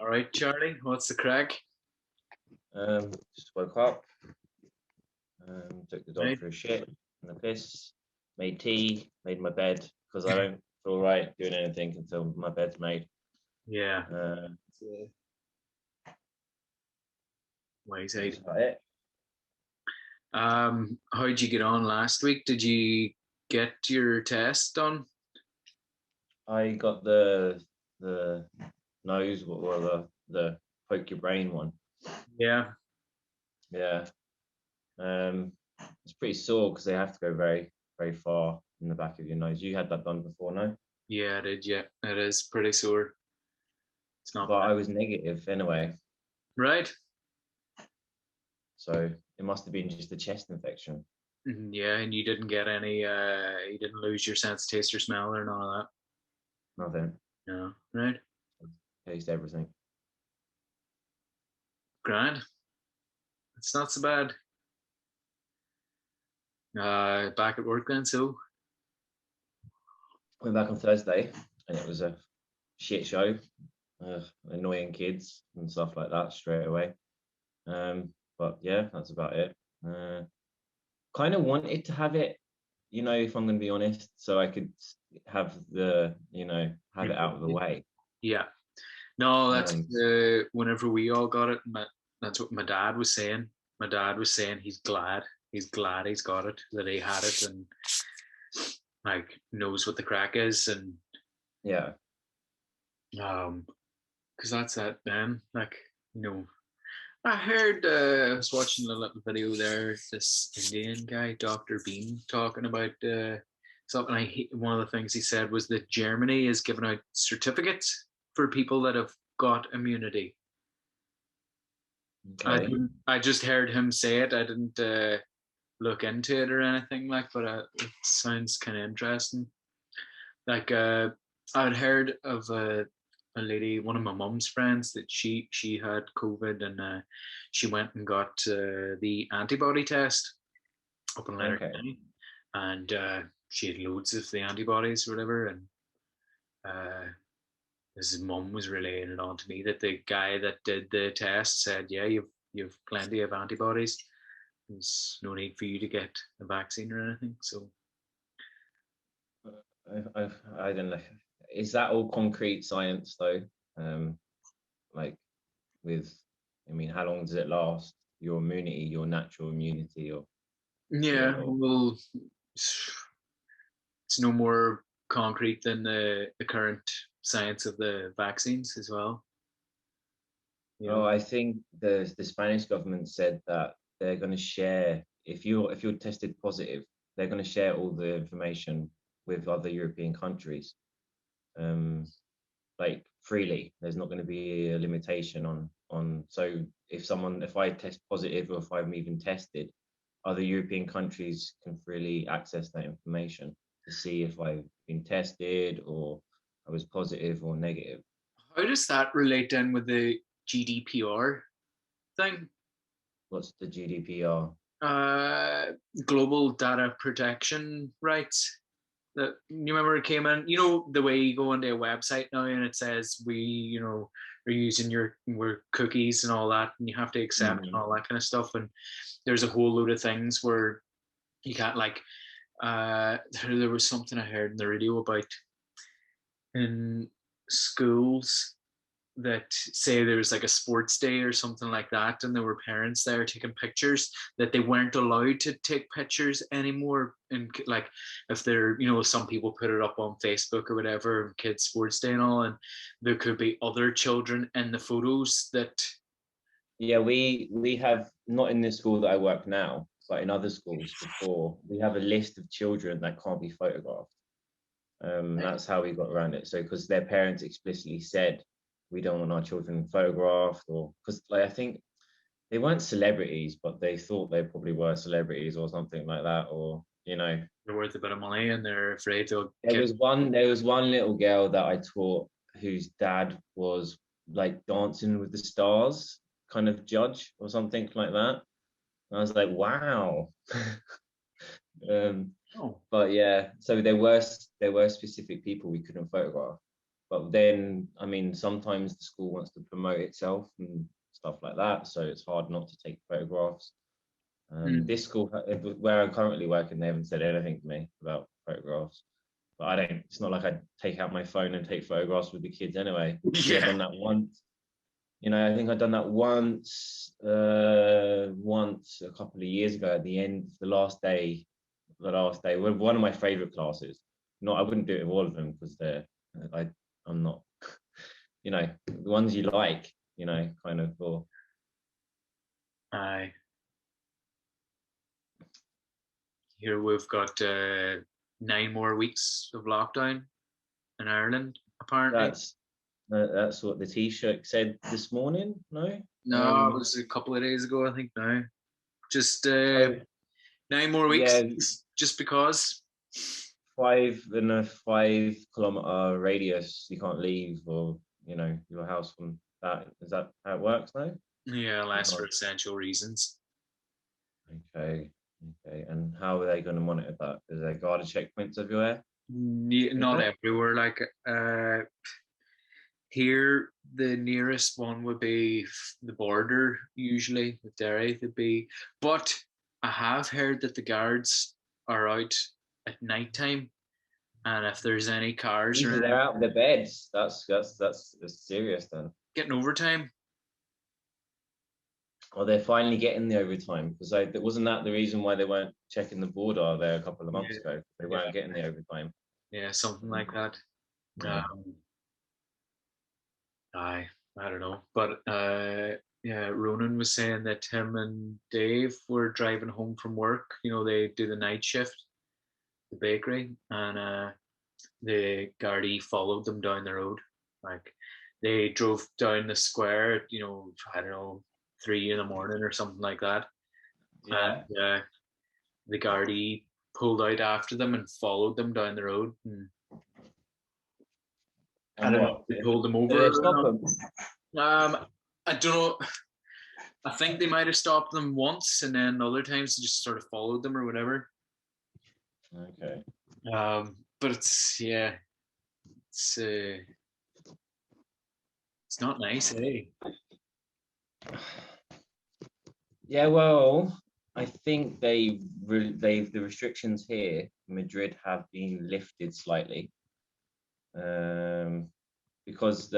All right, Charlie, what's the crack? Just woke up, took the dog Right? for a shit and a piss, made tea, made my bed because I don't feel right doing anything until my bed's made. Yeah, Uh, wise that's eight. about it. How'd you get on last week? Did you get your test done? I got the nose or the poke your brain one. Yeah, Yeah. It's pretty sore because they have to go very far in the back of your nose. You had that done before, no? yeah, I did. Yeah, it is pretty sore. It's not But I was negative anyway, right. so it must have been just a chest infection. Yeah, and you didn't get any. You didn't lose your sense of taste or smell or none of Nothing. that. No, right? Taste everything. Grand. It's not so bad. Back at work then. So Went back on Thursday, and it was a shit show. Annoying kids and stuff like that straight away. But yeah, that's about it. Kind of wanted to have it, if I'm going to be honest, so I could have have it out of the way. yeah, no, that's Um, whenever we all got it. That's what my dad was saying. My dad was saying he's glad he's got it, that he had it, and like knows what the crack is, and yeah, because that's it, man. Like you know, I heard I was watching a little video there. This Indian guy, Doctor Bean, talking about something. One of the things he said was that Germany is giving out certificates for people that have got immunity. okay. I just heard him say it. I didn't look into it or anything like, but it sounds kind of interesting. Like I'd heard of a lady, one of my mum's friends, that she had COVID and she went and got the antibody test up in Leonard Okay. County, and she had loads of the antibodies or whatever, and uh, his mum was relaying it on to me that the guy that did the test said, "Yeah, you've plenty of antibodies. There's no need for you to get a vaccine or anything." So I don't know. Is that all concrete science though? Um, like with, I mean, how long does it last? Your immunity, your natural immunity, or yeah, or well, it's no more concrete than the current science of the vaccines as well. You oh, know, I think the Spanish government said that they're going to share if you're tested positive, they're going to share all the information with other European countries, um, like freely. There's not going to be a limitation on. So if I test positive or if I'm even tested, other European countries can freely access that information to see if I've been tested or I was positive or negative. how does that relate then with the GDPR thing? What's the GDPR? Uh, Global data protection rights. That you remember it came in. You know the way you go onto a website now and it says are using your cookies and all that, and you have to accept and Mhm. all that kind of stuff. And there's a whole load of things where you can't like. There was something I heard in the radio about in schools that say there was like a sports day or something like that, and there were parents there taking pictures, that they weren't allowed to take pictures anymore. And like, if they're, some people put it up on Facebook or whatever, kids sports day and all, and there could be other children in the photos that. Yeah, we have not in this school that I work now, but in other schools before, we have a list of children that can't be photographed. That's how we got around it. So because their parents explicitly said we don't want our children photographed, or because like I think they weren't celebrities, but they thought they probably were celebrities or something like that, or They're worth a bit of money and they're afraid they'll there get. was one little girl that I taught whose dad was like Dancing with the Stars kind of judge or something like that. And I was like, wow. um, Oh, but yeah, so there were specific people we couldn't photograph. But then, I mean, sometimes the school wants to promote itself and stuff like that, so it's hard not to take photographs. This school, where I'm currently working, they haven't said anything to me about photographs. But I don't. It's not like I take out my phone and take photographs with the kids anyway. I think I've Yeah. done that once. I think I've done that once a couple of years ago at the end, the last day, one of my favorite classes. Not, I wouldn't do it with all of them because I'm not, the ones you like, kind of, or Aye. Here we've got 9 more weeks of lockdown in Ireland, apparently. that's what the T-shirt said this morning. No, No, it was a couple of days ago, I think now. Just so 9 more weeks, yeah, just because. 5 kilometer radius you can't leave, or your house from that. Is that how it works now? Yeah, unless for essential reasons. Okay. And how are they going to monitor that? Is there guarded checkpoints everywhere? Not everywhere. Like here, the nearest one would be the border, usually with Derry. Would be, but I have heard that the guards are out at night time, and if there's any cars Usually or they're out of their beds. That's serious then. getting overtime. Or they're finally getting the overtime, because wasn't that the reason why they weren't checking the border there a couple of months ago? They weren't getting the overtime. Yeah, something like that. Yeah. I don't know, but yeah, Ronan was saying that him and Dave were driving home from work. They do the night shift, the bakery, and the Gardaí followed them down the road. Like they drove down the square at, I don't know, 3 in the morning or something like that. Yeah. And the Gardaí pulled out after them and followed them down the road. And I don't know if they pulled them over. Did they stop them? I don't know. I think they might have stopped them once, and then other times they just sort of followed them or whatever. Okay. But it's not nice, eh? Yeah, well, I think the restrictions here in Madrid have been lifted slightly, because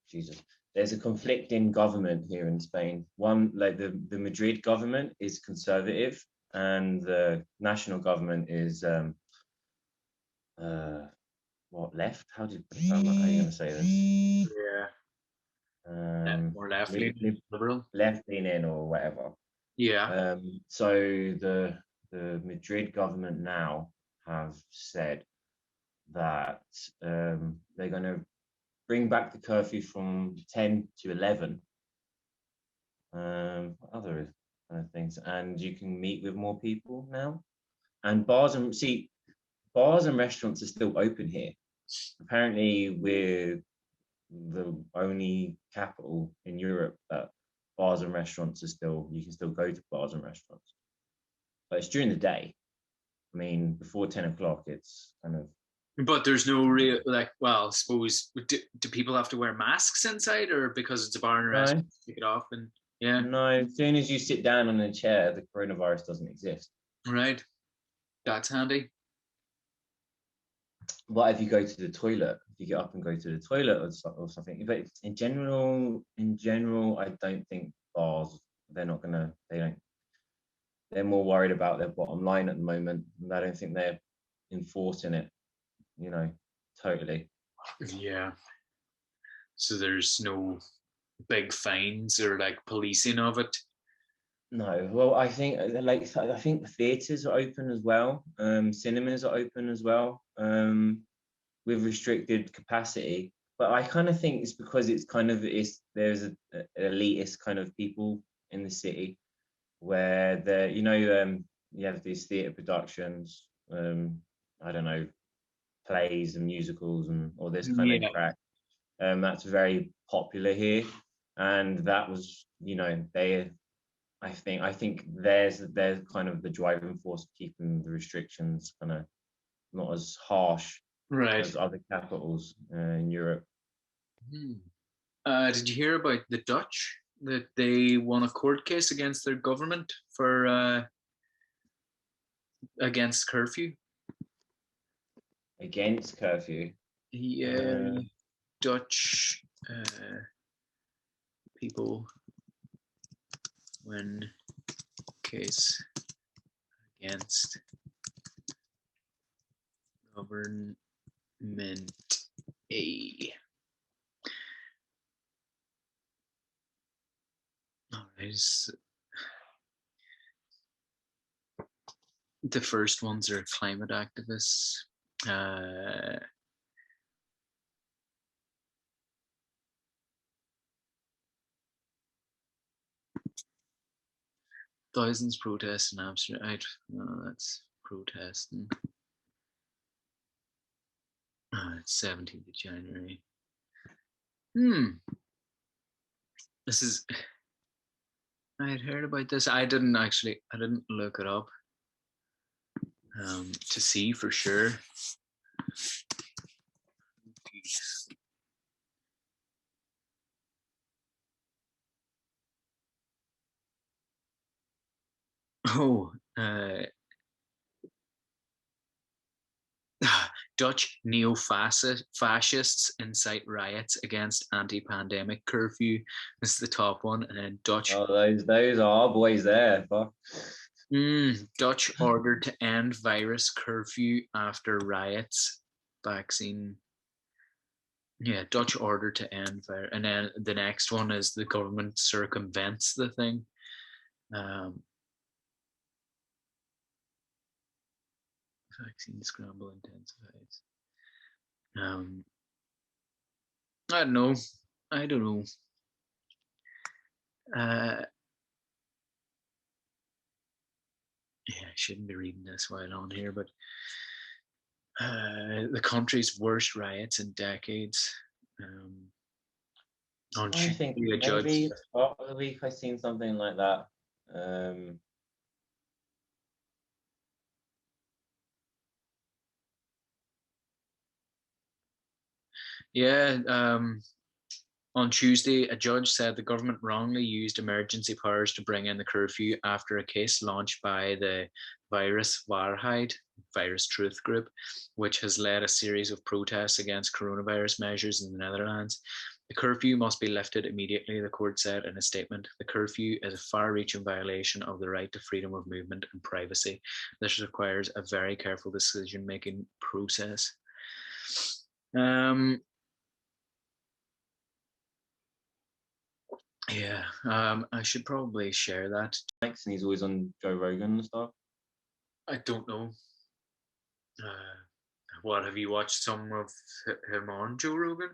Jesus, there's a conflicting government here in Spain. One, like the Madrid government is conservative, and the national government is left? How are you going to say this? Yeah. More left-leaning, liberal. Left-leaning or whatever. Yeah. So the Madrid government now have said that they're going to bring back the curfew from 10 to 11. Other things, and you can meet with more people now. And bars and restaurants are still open here. Apparently, we're the only capital in Europe that bars and restaurants you can still go to bars and restaurants. But it's during the day. I mean, before 10 o'clock, it's kind of. But there's no real, I suppose, do people have to wear masks inside, or because it's a bar and restaurant, take it off? And yeah. No, as soon as you sit down on a chair, the coronavirus doesn't exist. Right. That's handy. What if you go to the toilet? If you get up and go to the toilet or something. But in general, I don't think bars, they're more worried about their bottom line at the moment. And I don't think they're enforcing it, totally. Yeah. So there's no big fines or like policing of it. No, well, I think theatres are open as well. Cinemas are open as well, with restricted capacity. But I kind of think it's because there's an elitist kind of people in the city where you have these theatre productions. I don't know, plays and musicals and all this kind of crap. That's very popular here, and that was I think there's kind of the driving force of keeping the restrictions kind of not as harsh Right. as other capitals in Europe. Hmm. Did you hear about the Dutch that they won a court case against their government for against curfew? Against curfew. Yeah, Uh, Dutch people win case against government. A. All right. The first ones are climate activists. Uh, Thousands protest in Amsterdam. No, that's protesting. It's 17th of January. This is. I had heard about this. I didn't actually. I didn't look it up to see for sure. Oh, Dutch neo-fascists incite riots against anti-pandemic curfew. This is the top one, and then Dutch. oh, those are our boys there. Fuck. Dutch ordered to end virus curfew after riots. Vaccine. Yeah, Dutch order to end virus, and then the next one is the government circumvents the thing. Um, Vaccine scramble intensifies. I don't know. I don't know. Yeah, I shouldn't be reading this while on here, but the country's worst riots in decades. On I Tuesday, think a judge. maybe the start of the week I seen something like that. Um, Yeah, on Tuesday, a judge said the government wrongly used emergency powers to bring in the curfew after a case launched by the Virus Waarheid, Virus Truth Group, which has led a series of protests against coronavirus measures in the Netherlands. The curfew must be lifted immediately, the court said in a statement. The curfew is a far-reaching violation of the right to freedom of movement and privacy. This requires a very careful decision-making process. Yeah, I should probably share that. and he's always on Joe Rogan and stuff. I don't know. Uh, what have you watched some of him on Joe Rogan?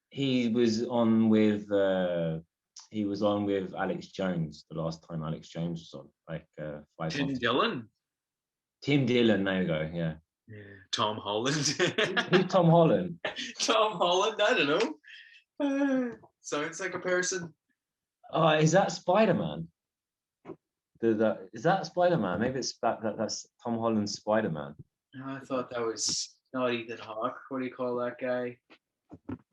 He was on with Alex Jones the last time Alex Jones was on, like 5 months Tim ago. Dillon. Tim Dillon, there you go. Yeah. Yeah, Tom Holland. Who's Tom Holland? Tom Holland. I don't know. Sounds like a person. Oh, is that Spider Man? Is that Spider Man? Maybe that's Tom Holland's Spider Man. I thought that was not Ethan Hawke. What do you call that guy?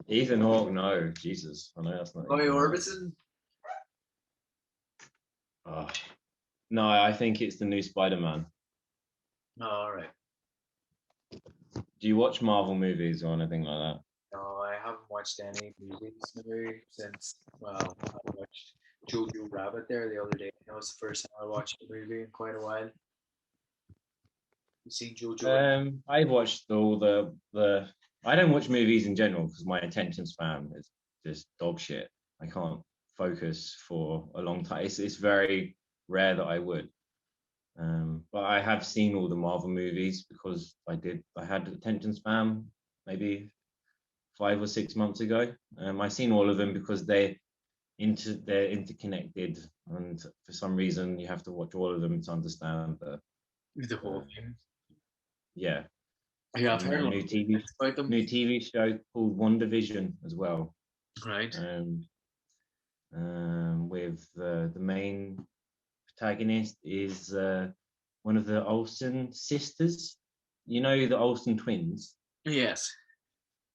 Ethan Hawke, no, Jesus, I know that's not. Roy Orbison. Oh, no, I think it's the new Spider Man. All right. Do you watch Marvel movies or anything like that? No, I haven't watched any movies now since. Well, I watched Jojo Rabbit there the other day. That was the first time I watched a movie in quite a while. You seen Jojo? I watched all the. I don't watch movies in general because my attention span is just dog shit. I can't focus for a long time. It's very rare that I would. But I have seen all the Marvel movies because I had attention span maybe 5 or 6 months ago. I've seen all of them because they're interconnected, and for some reason you have to watch all of them to understand The whole uh, thing. yeah. Yeah, I've And heard a a lot new of TV about them. new TV show called WandaVision as well. Right. With the main protagonist is one of the Olsen sisters. You know the Olsen twins. Yes.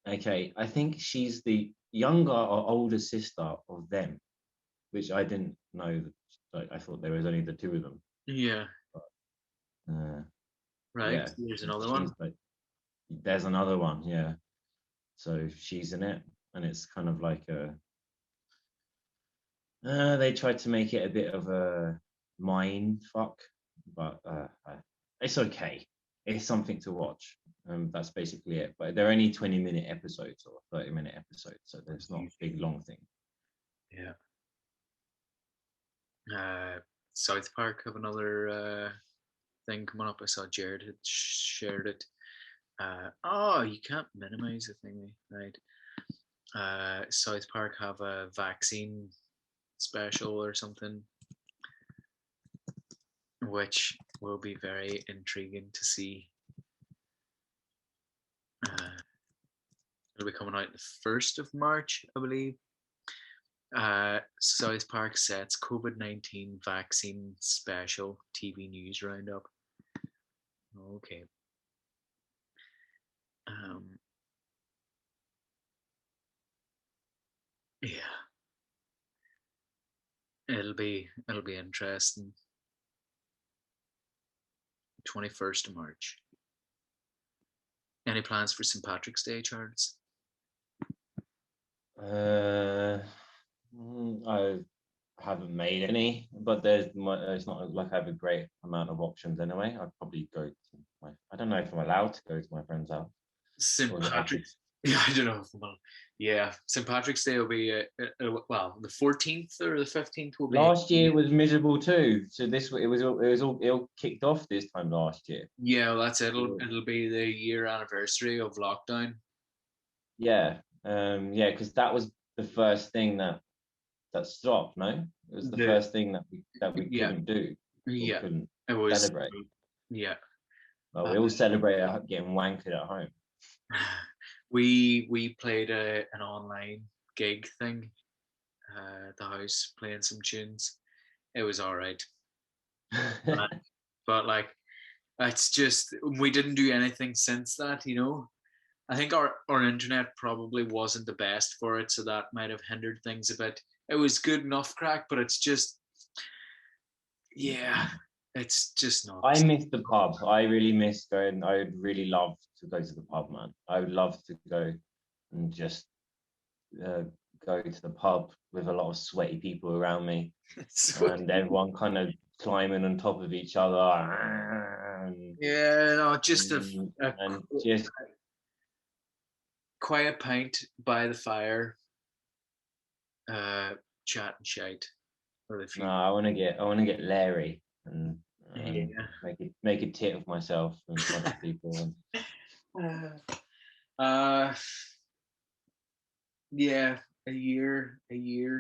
Okay, I think she's the younger or older sister of them, which I didn't know. Like, I thought there was only the two of them. Yeah. Uh, Right. yeah, There's another she's one. like, there's another one. Yeah, so she's in it, and it's kind of like a. They tried to make it a bit of a mind fuck, but it's okay. It's something to watch. That's basically it. But they're only 20-minute episodes or 30-minute episodes, so there's not a big long thing. Yeah. Uh, South Park have another thing coming up. I saw Jared had shared it. Oh, you can't minimize the thingy, right? South Park have a vaccine special or something, which will be very intriguing to see. It'll be coming out the 1st of March, I believe. South Park sets COVID-19 vaccine special TV news roundup. Okay. Um, yeah, it'll be interesting. 21st of March. Any plans for St. Patrick's Day, Charles? Uh, I haven't made any, but it's not like I have a great amount of options anyway. I'd probably go to my. I don't know if I'm allowed to go to my friend's house, St. or is it actually. Patrick's. Yeah, I don't know. Well, yeah, St. Patrick's Day will be well, the 14th or the 15th will be. Last year was miserable too. So it all kicked off this time last year. Yeah, well, that's it. It'll So, it'll be the year anniversary of lockdown. yeah, yeah, because that was the first thing that stopped. No, it was the The first thing that we Yeah, couldn't do or yeah, couldn't it was. celebrate. Yeah, Well, uh, we all celebrated getting wankered at home. we played an online gig thing at the house, playing some tunes. It was all right, uh, but like it's just we didn't do anything since that. I think our internet probably wasn't the best for it, so that might have hindered things a bit. It was good enough crack, but it's just yeah, it's just not I the miss the pub. I really miss going. I would really love to go to the pub, man. I would love to go and just uh, go to the pub with a lot of sweaty people around me, same. and everyone kind of climbing on top of each other, and Yeah, no, just and, a and just quiet pint by the fire, uh, chat and shite with a no. few. I want to get Larry and Yeah. make a tit of myself in front of people. Uh, yeah, a year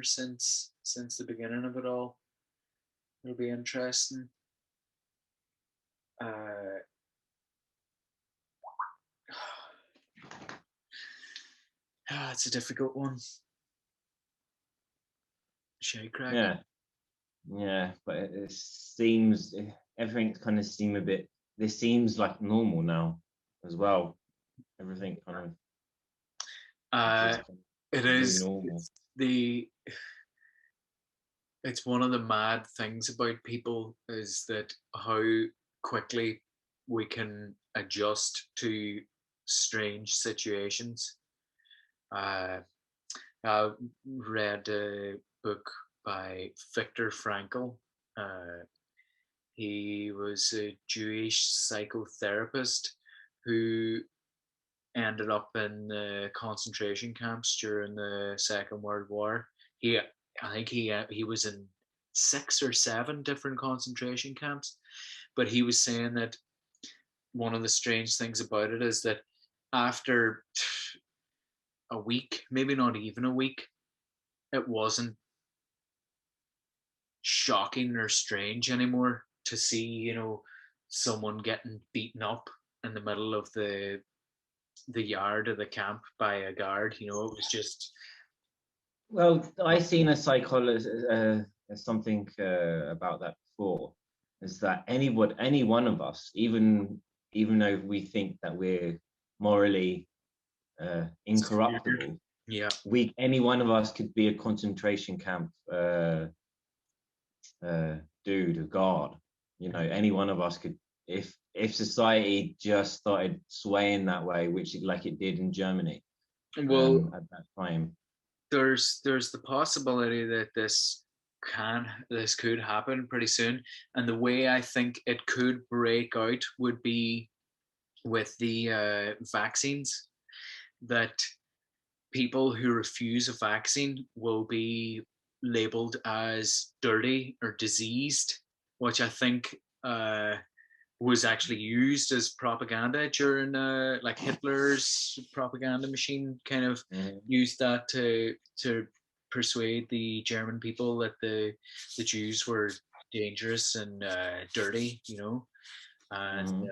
since the beginning of it all. It'll be interesting. Uh, it's a difficult one. Shay crack. Yeah, yeah, but it seems everything kind of seem a bit. This seems like normal now as well. Everything kind of Uh, just it new is. normal. It's one of the mad things about people is that how quickly we can adjust to strange situations. Uh, I read a book by Viktor Frankl. Uh, he was a Jewish psychotherapist who ended up in the concentration camps during the Second World War. He, I think he was in 6 or 7 different concentration camps, but he was saying that one of the strange things about it is that after a week, maybe not even a week, it wasn't shocking or strange anymore to see, someone getting beaten up in the middle of the yard of the camp by a guard. It was just Well, I seen a psychologist something about that before. Is that any one of us, even though we think that we're morally Superior. incorruptible. Yeah. Any one of us could be a concentration camp dude, a guard. You know, any one of us could, if society just started swaying that way, which like it did in Germany Well, at that time. there's the possibility that this could happen pretty soon, and the way I think it could break out would be with the vaccines. That people who refuse a vaccine will be labeled as dirty or diseased, which I think was actually used as propaganda during like Hitler's propaganda machine kind of used that to persuade the German people that the Jews were dangerous and dirty, and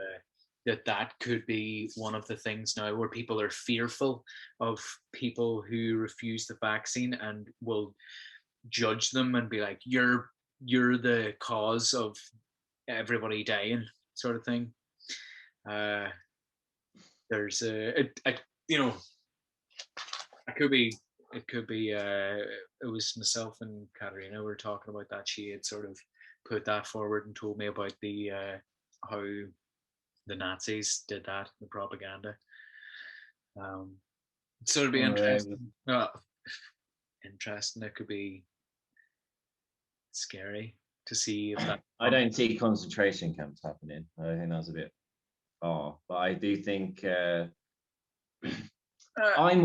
that could be one of the things now where people are fearful of people who refuse the vaccine and will judge them and be like, you're the cause of everybody dying, sort of thing. Uh, there's you know, it could be, it could be, it was myself and Katerina were talking about that. She had sort of put that forward and told me about the how the Nazis did that, the propaganda. So it'd be interesting. Interesting. It could be scary to see if that. I don't see concentration camps happening. I think that's a bit far, but I do think I'm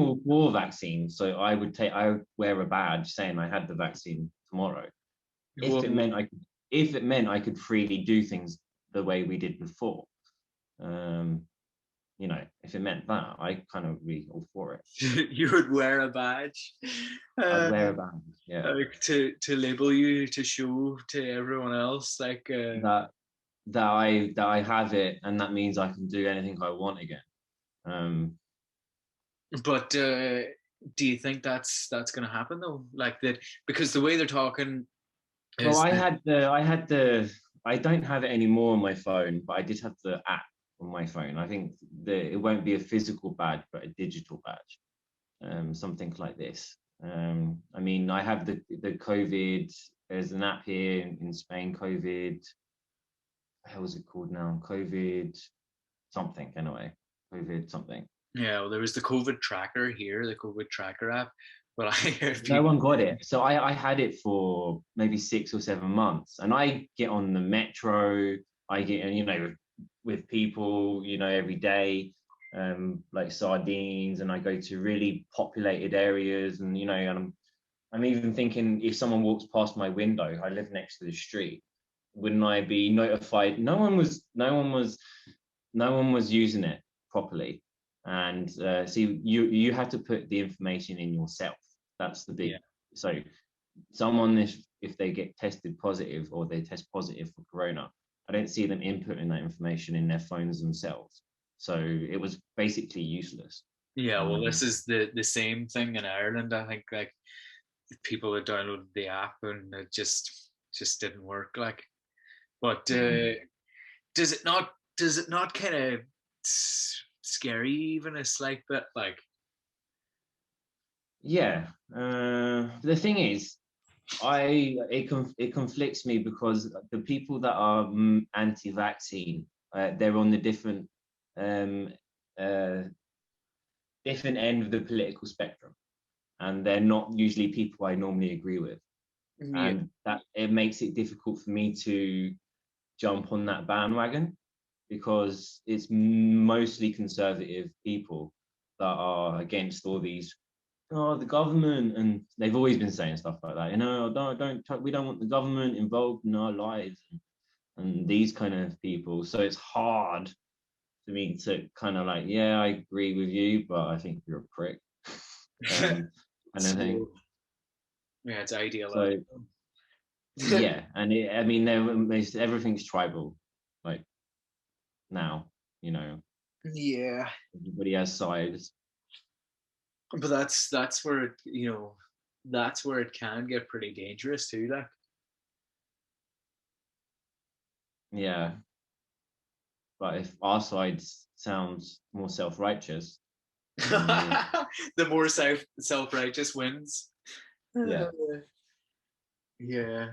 all for vaccines, so I would wear a badge saying I had the vaccine tomorrow. If it meant I could freely do things the way we did before. You know, if it meant that, I kind of be all for it. You would wear a badge. I'd wear a badge, yeah. To label you, to show to everyone else, like that I have it, and that means I can do anything I want again. But do you think that's going to happen though? Like that, because the way they're talking. Well, I don't have it anymore on my phone, but I did have the app on my phone. I think it won't be a physical badge, but a digital badge, something like this. I mean, I have the COVID. There's an app here in Spain. COVID. How is it called now? COVID something. Anyway, COVID something. Yeah, well, there was the COVID tracker here, the COVID tracker app, but I heard no one got it. So I had it for maybe 6 or 7 months, and I get on the metro. I get, with people, every day, like sardines, and I go to really populated areas, and and I'm even thinking if someone walks past my window, I live next to the street, wouldn't I be notified? No one was using it properly, and see, you have to put the information in yourself. That's the big. So someone, if they get tested positive or they test positive for corona, I don't see them inputting that information in their phones themselves. So it was basically useless. Yeah, well, this is the same thing in Ireland. I think like people had downloaded the app and it just didn't work. Like, but does it not kind of scary even a slight bit? Like, yeah. The thing is, it conflicts me because the people that are anti-vaccine, they're on the different end of the political spectrum, and they're not usually people I normally agree with, and that it makes it difficult for me to jump on that bandwagon because it's mostly conservative people that are against all these the government, and they've always been saying stuff like that, we don't want the government involved in our lives, and these kind of people. So it's hard for me to kind of like, yeah, I agree with you, but I think you're a prick. Kind of thing. Yeah, it's ideal. So yeah, and I mean, everything's tribal, like now, Yeah, everybody has sides. but that's where that's where it can get pretty dangerous too. Like, yeah, but if our side's sounds more self-righteous and more, The more self-righteous wins. yeah. Yeah,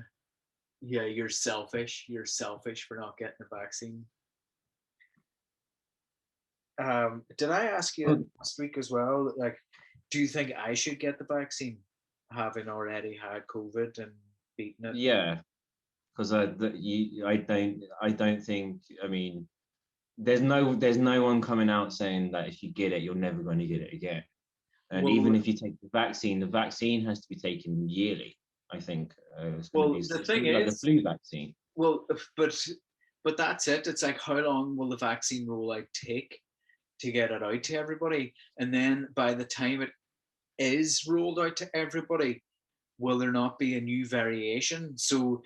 yeah, you're selfish. You're selfish for not getting a vaccine. Did I ask you Well, last week as well? Like, do you think I should get the vaccine, having already had COVID and beaten it? yeah, because I don't think. I mean, there's no one coming out saying that if you get it, you're never going to get it again. And even Well, if you take the vaccine has to be taken yearly. I think it's going to be the it's thing going to be like a is, flu vaccine. well, but that's it. It's like, how long will the vaccine rollout take to get it out to everybody? And then by the time it is rolled out to everybody, will there not be a new variation? So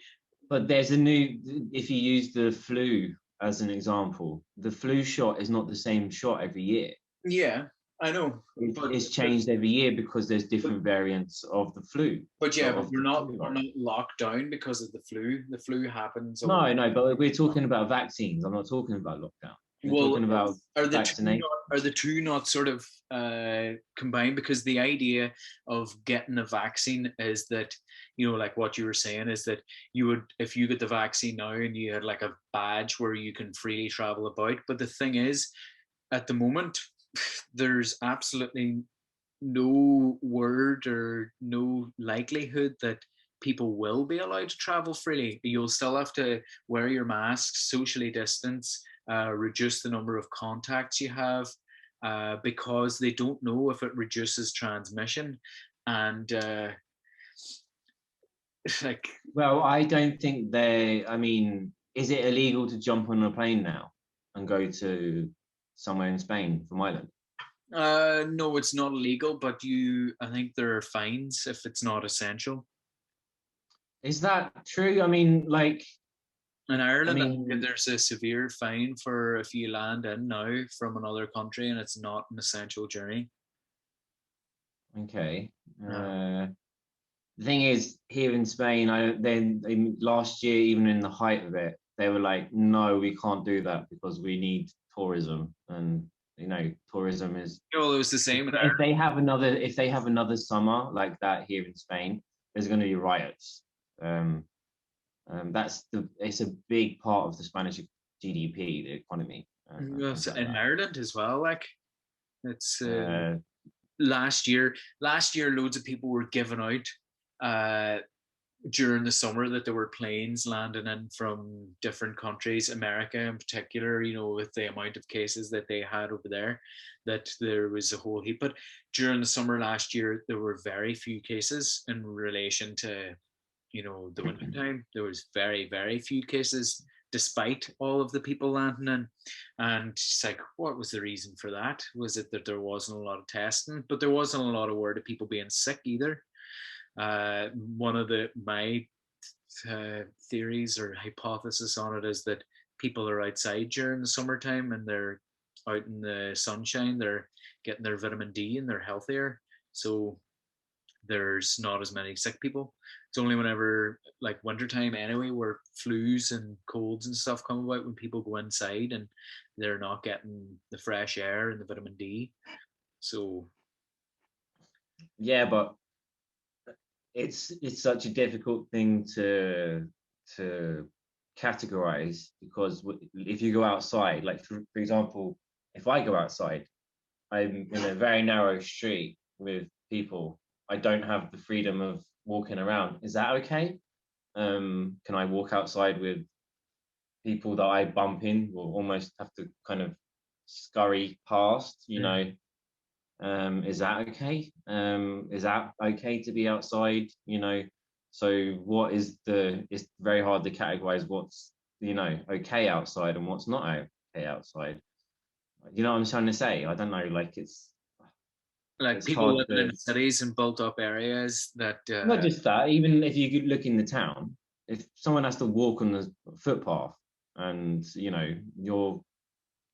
But there's a new. If you use the flu as an example, the flu shot is not the same shot every year. yeah, I know, It's changed every year because there's but different variants of the flu. yeah, but Of the flu we're virus. not locked down because of the flu. The flu happens all. No, no, but we're talking about vaccines. I'm not talking about lockdown. We're Well, talking about vaccination. are the two not sort of combined? Because the idea of getting a vaccine is that, like what you were saying, is that you would, if you get the vaccine now and you had like a badge where you can freely travel about. But the thing is, at the moment, there's absolutely no word or no likelihood that people will be allowed to travel freely. You'll still have to wear your mask, socially distance, reduce the number of contacts you have, because they don't know if it reduces transmission. And like, Well, I don't think they. I mean, is it illegal to jump on a plane now and go to somewhere in Spain from Ireland? no, it's not illegal, but I think there are fines if it's not essential. Is that true? I mean, like, In I Ireland, I think mean, there's a severe fine for if you land in now from another country and it's not an essential journey. okay. No. The thing is, here in Spain, last year, even in the height of it, they were like, "No, we can't do that because we need tourism." And tourism is Well, it was the if, same in if Ireland. they have another summer like that here in Spain, there's going to be riots. Um, it's a big part of the Spanish GDP, the economy, and Yes, things like in that. Ireland as well. Like, it's Uh, last year. Last year, loads of people were giving out during the summer that there were planes landing in from different countries, America in particular, with the amount of cases that they had over there, that there was a whole heap. But during the summer last year, there were very few cases in relation to, the winter time. There was very, very few cases despite all of the people landing in. And it's like, what was the reason for that? Was it that there wasn't a lot of testing? But there wasn't a lot of word of people being sick either. One of my theories or hypothesis on it is that people are outside during the summertime and they're out in the sunshine. They're getting their vitamin D and they're healthier. So there's not as many sick people. It's only whenever like wintertime anyway, where flus and colds and stuff come about when people go inside and they're not getting the fresh air and the vitamin D. So yeah, but it's such a difficult thing to categorize because if you go outside, like for example, if I go outside, I'm in a very narrow street with people. I don't have the freedom of walking around. Is that okay? Can I walk outside with people that I bump in? Will almost have to kind of scurry past, is that okay? Is that okay to be outside? So what is it's very hard to categorize what's, okay outside and what's not okay outside. You know what I'm trying to say? I don't know, like like it's people hard living to, in cities and built up areas that not just that, even if you look in the town, if someone has to walk on the footpath and, you're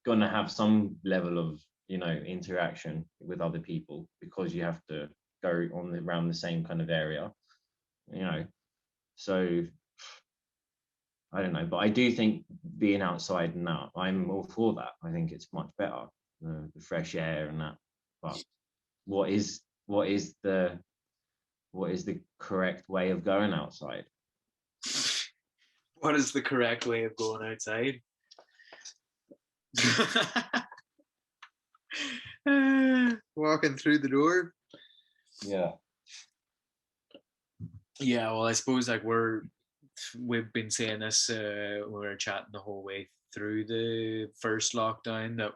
gonna have some level of interaction with other people because you have to go around the same kind of area, you know so I don't know, but I do think being outside now, I'm all for that. I think it's much better, the fresh air and that. But what is what is the what is the correct way of going outside? What is the correct way of going outside? Walking through the door. Yeah. Yeah, well, I suppose like we've been saying this, we were chatting the whole way through the first lockdown, that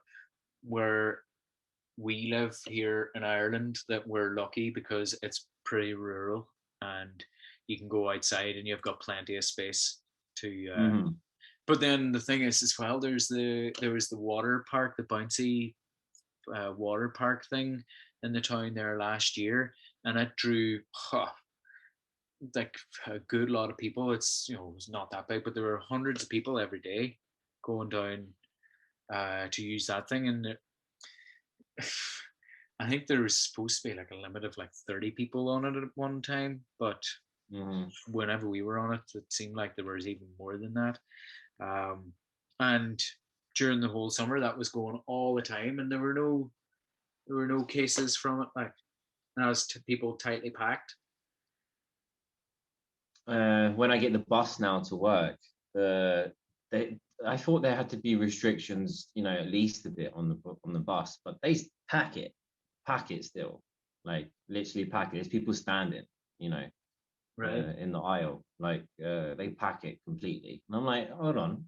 where we live here in Ireland, that we're lucky because it's pretty rural and you can go outside and you've got plenty of space to. Hmm. But then the thing is, as well, there was the water park, the bouncy water park thing in the town there last year, and it drew like a good lot of people. It's, it was not that big, but there were hundreds of people every day going down to use that thing, and I think there was supposed to be like a limit of like 30 people on it at one time, but Hmm. whenever we were on it, it seemed like there was even more than that. Um, and during the whole summer, that was going all the time, and there were no cases from it. Like, and I was people tightly packed. When I get the bus now to work, they, I thought there had to be restrictions, at least a bit on the bus, but they pack it still, like literally pack it. There's people standing, you know, Right. in the aisle, like they pack it completely, and I'm like, hold on,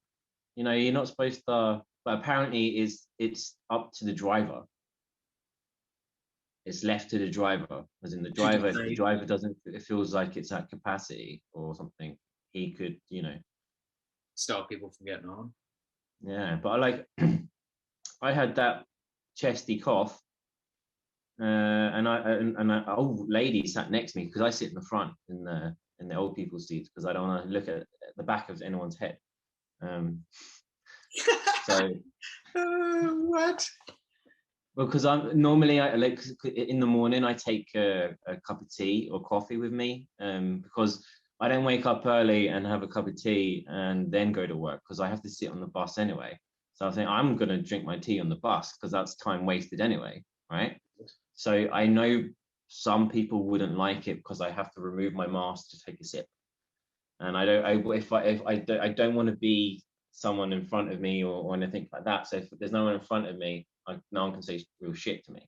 you're not supposed to. But apparently, it's up to the driver. It's left to the driver, as in the To driver. If the decide. driver doesn't, it feels like it's at capacity or something, he could, Stop people from getting on. yeah. But I like, I had that chesty cough, and an old lady sat next to me because I sit in the front in the old people's seats because I don't want to look at the back of anyone's head. So What? because I'm normally I like in the morning I take a cup of tea or coffee with me, because I don't wake up early and have a cup of tea and then go to work because I have to sit on the bus anyway. So I think I'm gonna drink my tea on the bus because that's time wasted anyway, right? So I know some people wouldn't like it because I have to remove my mask to take a sip, and I don't. I don't want to be someone in front of me or anything like that. So if there's no one in front of me, no one can say real shit to me.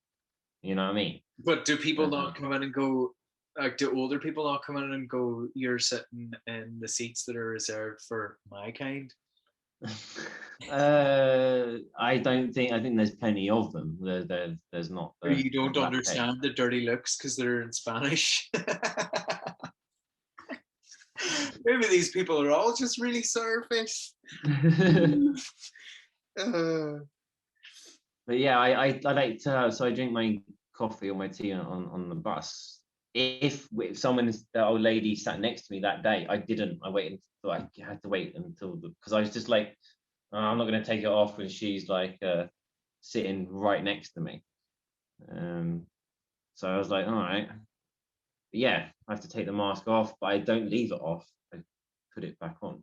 You know what I mean? But do people Uh, not come in and go, like, do older people not come in and go, you're sitting in the seats that are reserved for my kind? I don't think. I think there's plenty of them. There's not Or you the don't black tape. understand the dirty looks because they're in Spanish? Maybe these people are all just really surface. Uh, But yeah, I like to. So I drink my coffee or my tea on the bus. If someone, the old lady sat next to me that day, I didn't. I waited until I had to wait until because I was just like, "Oh, I'm not going to take it off when she's like sitting right next to me. Um, so I was like, all right, yeah, I have to take the mask off, but I don't leave it off. I put it back on.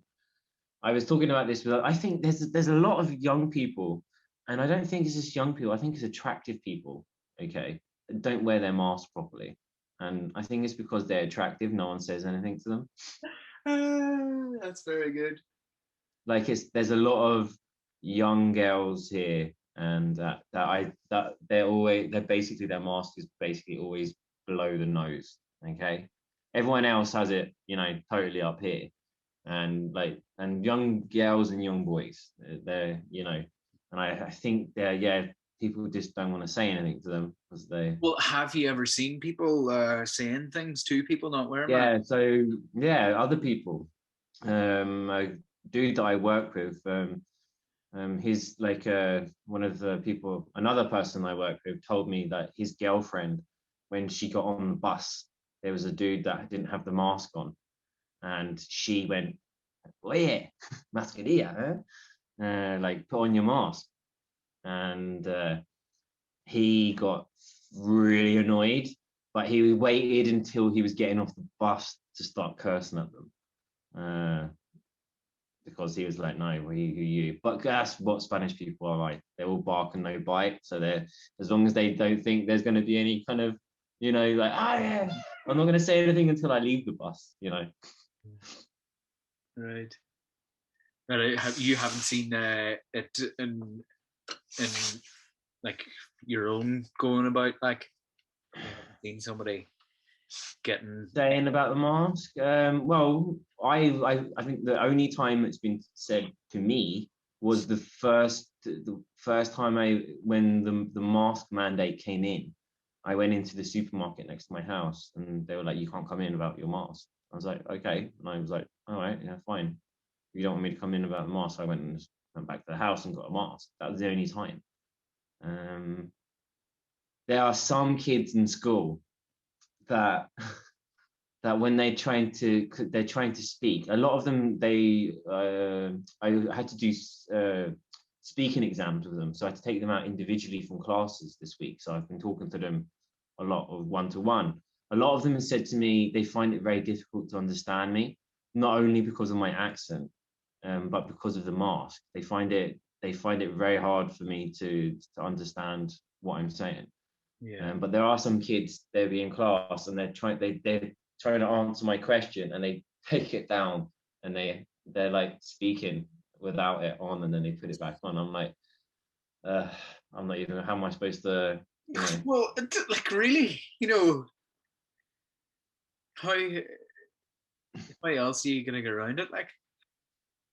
I was talking about this with. I think there's a lot of young people, and I don't think it's just young people. I think it's attractive people. Okay, that don't wear their mask properly, and I think it's because they're attractive. No one says anything to them. that's very good. Like there's a lot of young girls here, and that they're basically their mask is basically always below the nose. Okay, everyone else has it, totally up here, and young girls and young boys, they're and I think they're, yeah, people just don't want to say anything to them because they, Well, have you ever seen people saying things to people not wearing masks? yeah, so yeah, other people, a dude that I work with, he's like one of the people, another person I work with told me that his girlfriend, when she got on the bus, there was a dude that didn't have the mask on, and she went, oye, mascarilla, huh? Like put on your mask. And he got really annoyed, but he waited until he was getting off the bus to start cursing at them. because he was like, no, who you? But that's what Spanish people are like. They all bark and no bite. So they're, as long as they don't think there's going to be any kind of, like, yeah, I'm not going to say anything until I leave the bus, Right. But you haven't seen it in like your own going about, like you haven't seen somebody getting. Saying about the mask. Well, I think the only time it's been said to me was the first time when the mask mandate came in. I went into the supermarket next to my house, and they were like, "You can't come in without your mask." I was like, "Okay," and I was like, "All right, yeah, fine. If you don't want me to come in without the mask," I went back to the house and got a mask. That was the only time. There are some kids in school that when they're trying to speak, a lot of them, I had to do speaking exams with them, so I had to take them out individually from classes this week. So I've been talking to them a lot of one-to-one. A lot of them have said to me they find it very difficult to understand me, not only because of my accent, but because of the mask. They find it very hard for me to understand what I'm saying. Yeah. But there are some kids, they'll be in class and they're trying to answer my question, and they take it down, and they're like speaking without it on, and then they put it back on. I'm like, I'm not even, how am I supposed to, Well, like really, how else are you gonna get around it? Like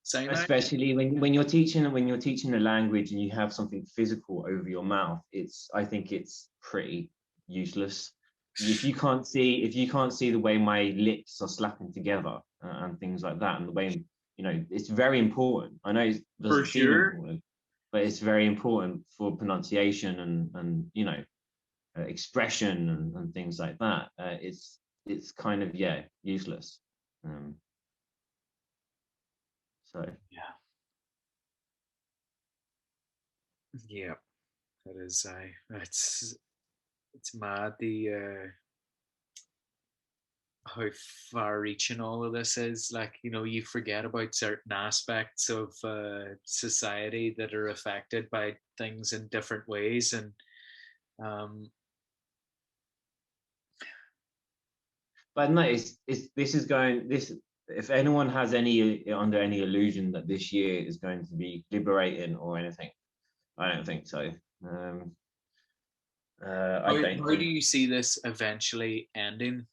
sign language. especially when you're teaching a language and you have something physical over your mouth, I think it's pretty useless. If you can't see the way my lips are slapping together, and things like that, and the way, it's very important. I know it For doesn't seem sure. important, but it's very important for pronunciation and expression and things like that. It's kind of, yeah, useless. So Yeah. Yeah. That is, it's mad how far-reaching all of this is. Like, you forget about certain aspects of society that are affected by things in different ways, and um, but no, this, if anyone has any under any illusion that this year is going to be liberating or anything, I don't think so. I don't how do think, you see this eventually ending?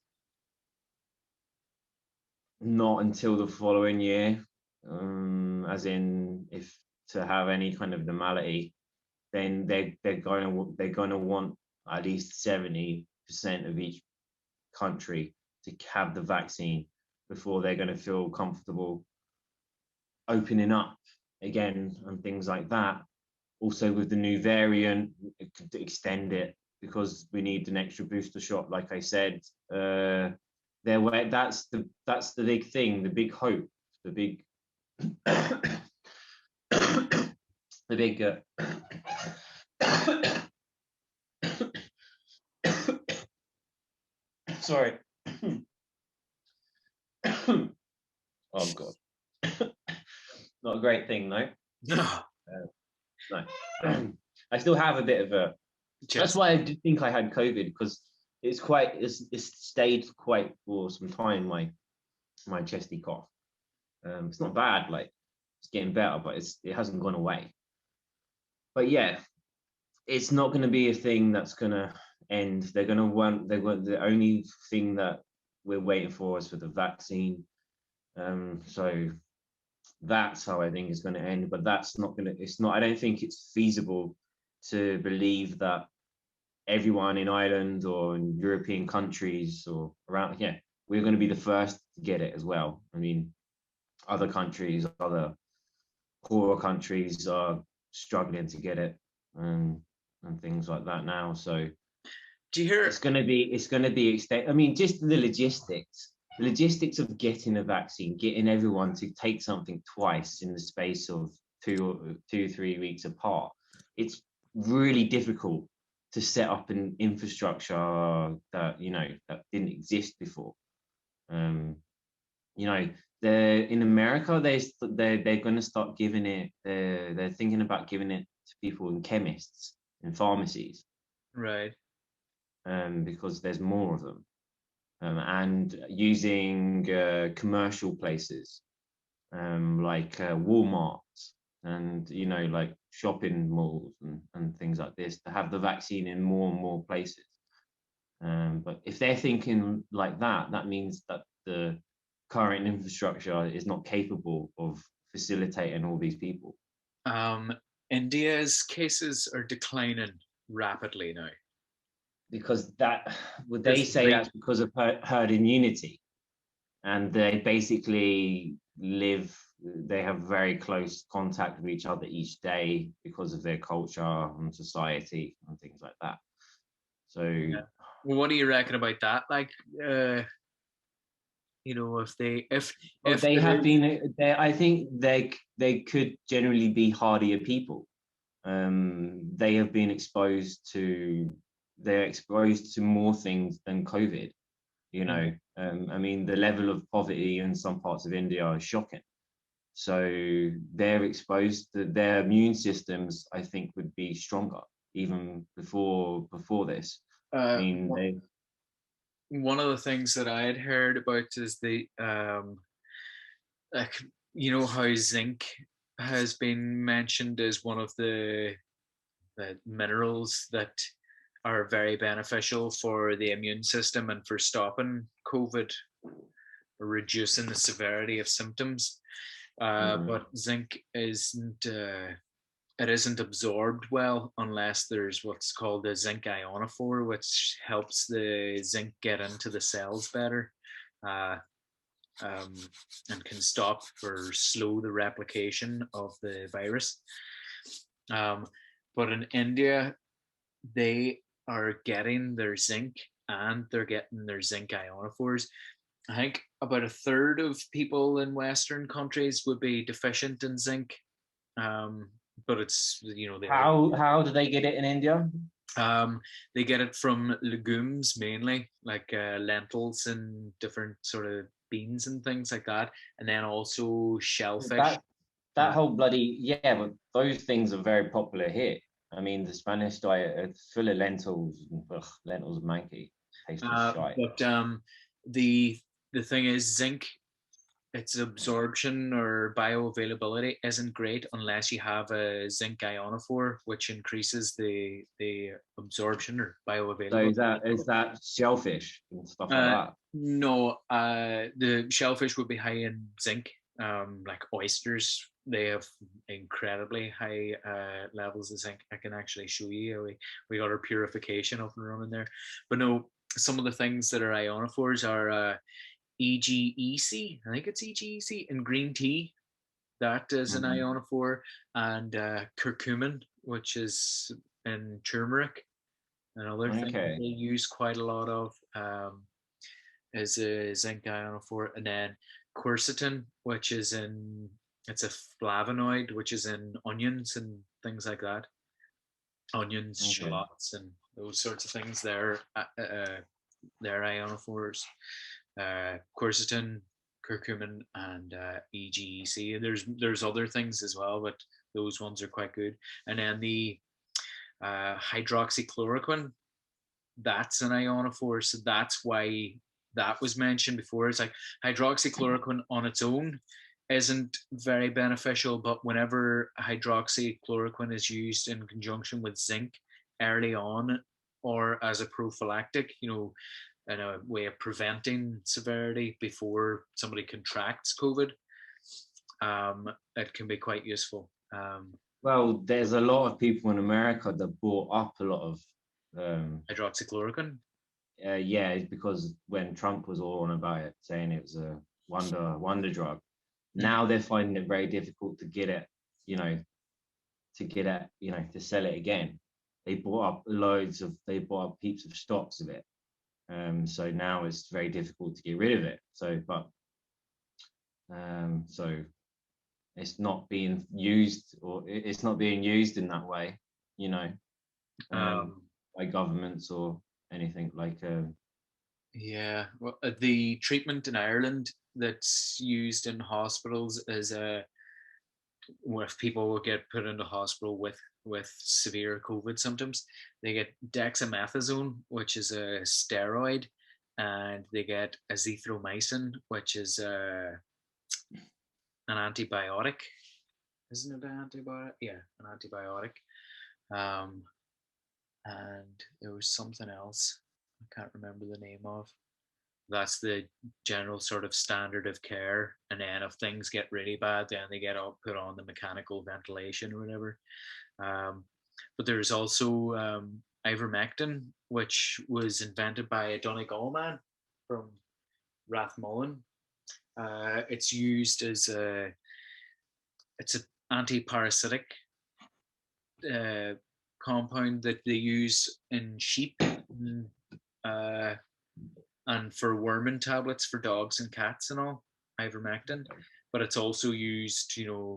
not until the following year. As in, if to have any kind of normality, then they're going to want at least 70% of each country to have the vaccine before they're going to feel comfortable opening up again and things like that. Also, with the new variant, it could extend it, because we need an extra booster shot. Like I said, that's the big thing, the big hope, the big the big sorry. Oh god. Not a great thing, no. No. No. I still have a bit of a, that's why I did think I had COVID, because it's stayed quite for some time, my chesty cough. It's not bad, like it's getting better, but it hasn't gone away. But yeah, it's not going to be a thing that's going to end. They're going to want the only thing that we're waiting for is for the vaccine. So that's how I think it's going to end. But that's not going to. It's not. I don't think it's feasible to believe that everyone in Ireland or in European countries or around, yeah, we're going to be the first to get it as well. I mean, other countries, other poorer countries are struggling to get it, and things like that now. So Do you hear? it's going to be I mean, just the logistics of getting a vaccine, getting everyone to take something twice in the space of 3 weeks apart. It's really difficult to set up an infrastructure that that didn't exist before. In America, they're going to start giving it. They're thinking about giving it to people in chemists and pharmacies, Right. because there's more of them, and using commercial places, like Walmarts and like shopping malls and things like this, to have the vaccine in more and more places. But if they're thinking like that, that means that the current infrastructure is not capable of facilitating all these people. Um, India's cases are declining rapidly now. Because that would they This say re- that's because of herd immunity, and they basically live. They have very close contact with each other each day because of their culture and society and things like that. So yeah. Well, what do you reckon about that? Like, uh, if they, well, if they there have is, been. I think they could generally be hardier people. They have been exposed to. They're exposed to more things than COVID. I mean, the level of poverty in some parts of India is shocking. So they're exposed to their immune systems, I think, would be stronger even before this. I uh, mean, they one of the things that I had heard about is the like how zinc has been mentioned as one of the minerals that are very beneficial for the immune system and for stopping COVID or reducing the severity of symptoms. mm, But zinc isn't it isn't absorbed well unless there's what's called a zinc ionophore, which helps the zinc get into the cells better. Uh, um, and can stop or slow the replication of the virus. Um, but in India, they are getting their zinc and they're getting their zinc ionophores. I think about a third of people in Western countries would be deficient in zinc. Um, but it's the other. how do they get it in India? Um, they get it from legumes mainly, like lentils and different sort of beans and things like that, and then also shellfish. That that Uh, whole bloody yeah, but those things are very popular here. I mean, the Spanish diet is full of lentils. Ugh, lentils manky, taste just shite. but the the thing is, zinc, its absorption or bioavailability isn't great unless you have a zinc ionophore, which increases the absorption or So is bioavailability. that shellfish and stuff like Uh, that? no, the shellfish would be high in zinc. Like oysters, they have incredibly high levels of zinc. I can actually show you. We got our purification up and running there. But no, some of the things that are ionophores are EGEC. I think it's EGEC in green tea. That is an Mhm. ionophore, and curcumin, which is in turmeric. Another thing that Okay. they use quite a lot of. Is a zinc ionophore, and then quercetin, which is in it's a flavonoid, which is in onions and things like that. Onions, Okay. shallots, and those sorts of things. They're ionophores. Quercetin, curcumin, and EGEC. There's other things as well, but those ones are quite good. And then the hydroxychloroquine, that's an ionophore, so that's why that was mentioned before. It's like hydroxychloroquine on its own isn't very beneficial, but whenever hydroxychloroquine is used in conjunction with zinc early on or as a prophylactic, in a way of preventing severity before somebody contracts COVID, it can be quite useful. Well, there's a lot of people in America that bought up a lot of Hydroxychloroquine. yeah, it's because when Trump was all on about it, saying it was a wonder drug, Mm. now they're finding it very difficult to get it, you know, to sell it again. They bought up heaps of stocks of it. So now it's very difficult to get rid of it. So it's not being used, or it's not being used in that way, you know, um, Um, by governments or anything like. Yeah, well, the treatment in Ireland that's used in hospitals is if people will get put into hospital with severe COVID symptoms, they get dexamethasone, which is a steroid, and they get azithromycin, which is an antibiotic. Isn't it an antibiotic? Yeah, an antibiotic. Um, and there was something else I can't remember the name of. That's the general sort of standard of care. And then if things get really bad, then they get put on the mechanical ventilation or whatever. But there's also ivermectin, which was invented by a Donegal man from Rathmullen. It's used as it's an anti-parasitic uh, compound that they use in sheep uh, and for worming tablets for dogs and cats and all, ivermectin. But it's also used,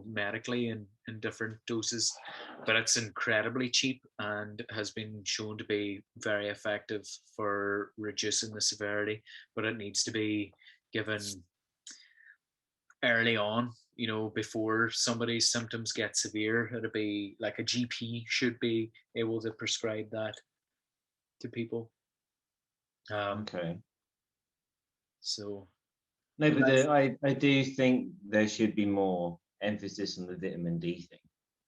medically in different doses. But it's incredibly cheap and has been shown to be very effective for reducing the severity. But it needs to be given early on, before somebody's symptoms get severe. It'll be like a GP should be able to prescribe that to people. Okay. So No, but I do think there should be more emphasis on the vitamin D thing.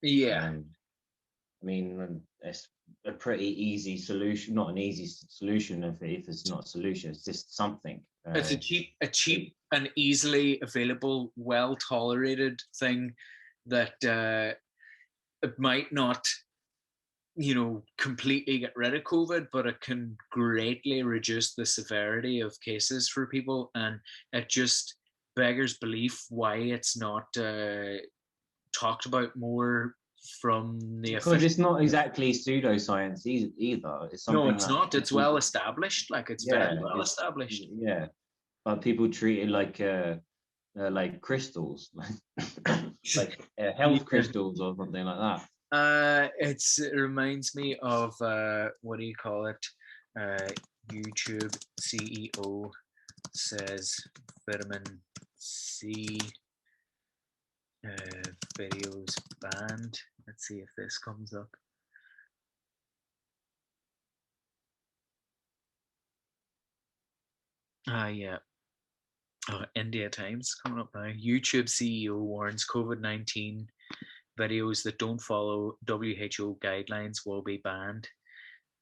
yeah, I mean, it's a pretty easy solution. Not an easy solution if it's not a solution. It's just something. it's a cheap and easily available, well tolerated thing that it might not, completely get rid of COVID, but it can greatly reduce the severity of cases for people, and it just beggars belief why it's not talked about more from the because it's official. not exactly pseudoscience either. It's No, something it's that not. It's people, well established. Like it's yeah, very well established. yeah, but people treat it like crystals, like health crystals or something like that. It reminds me of what do you call it? YouTube CEO says vitamin C videos banned. Let's see if this comes up. Yeah. India Times coming up now. YouTube CEO warns COVID-19 videos that don't follow WHO guidelines will be banned.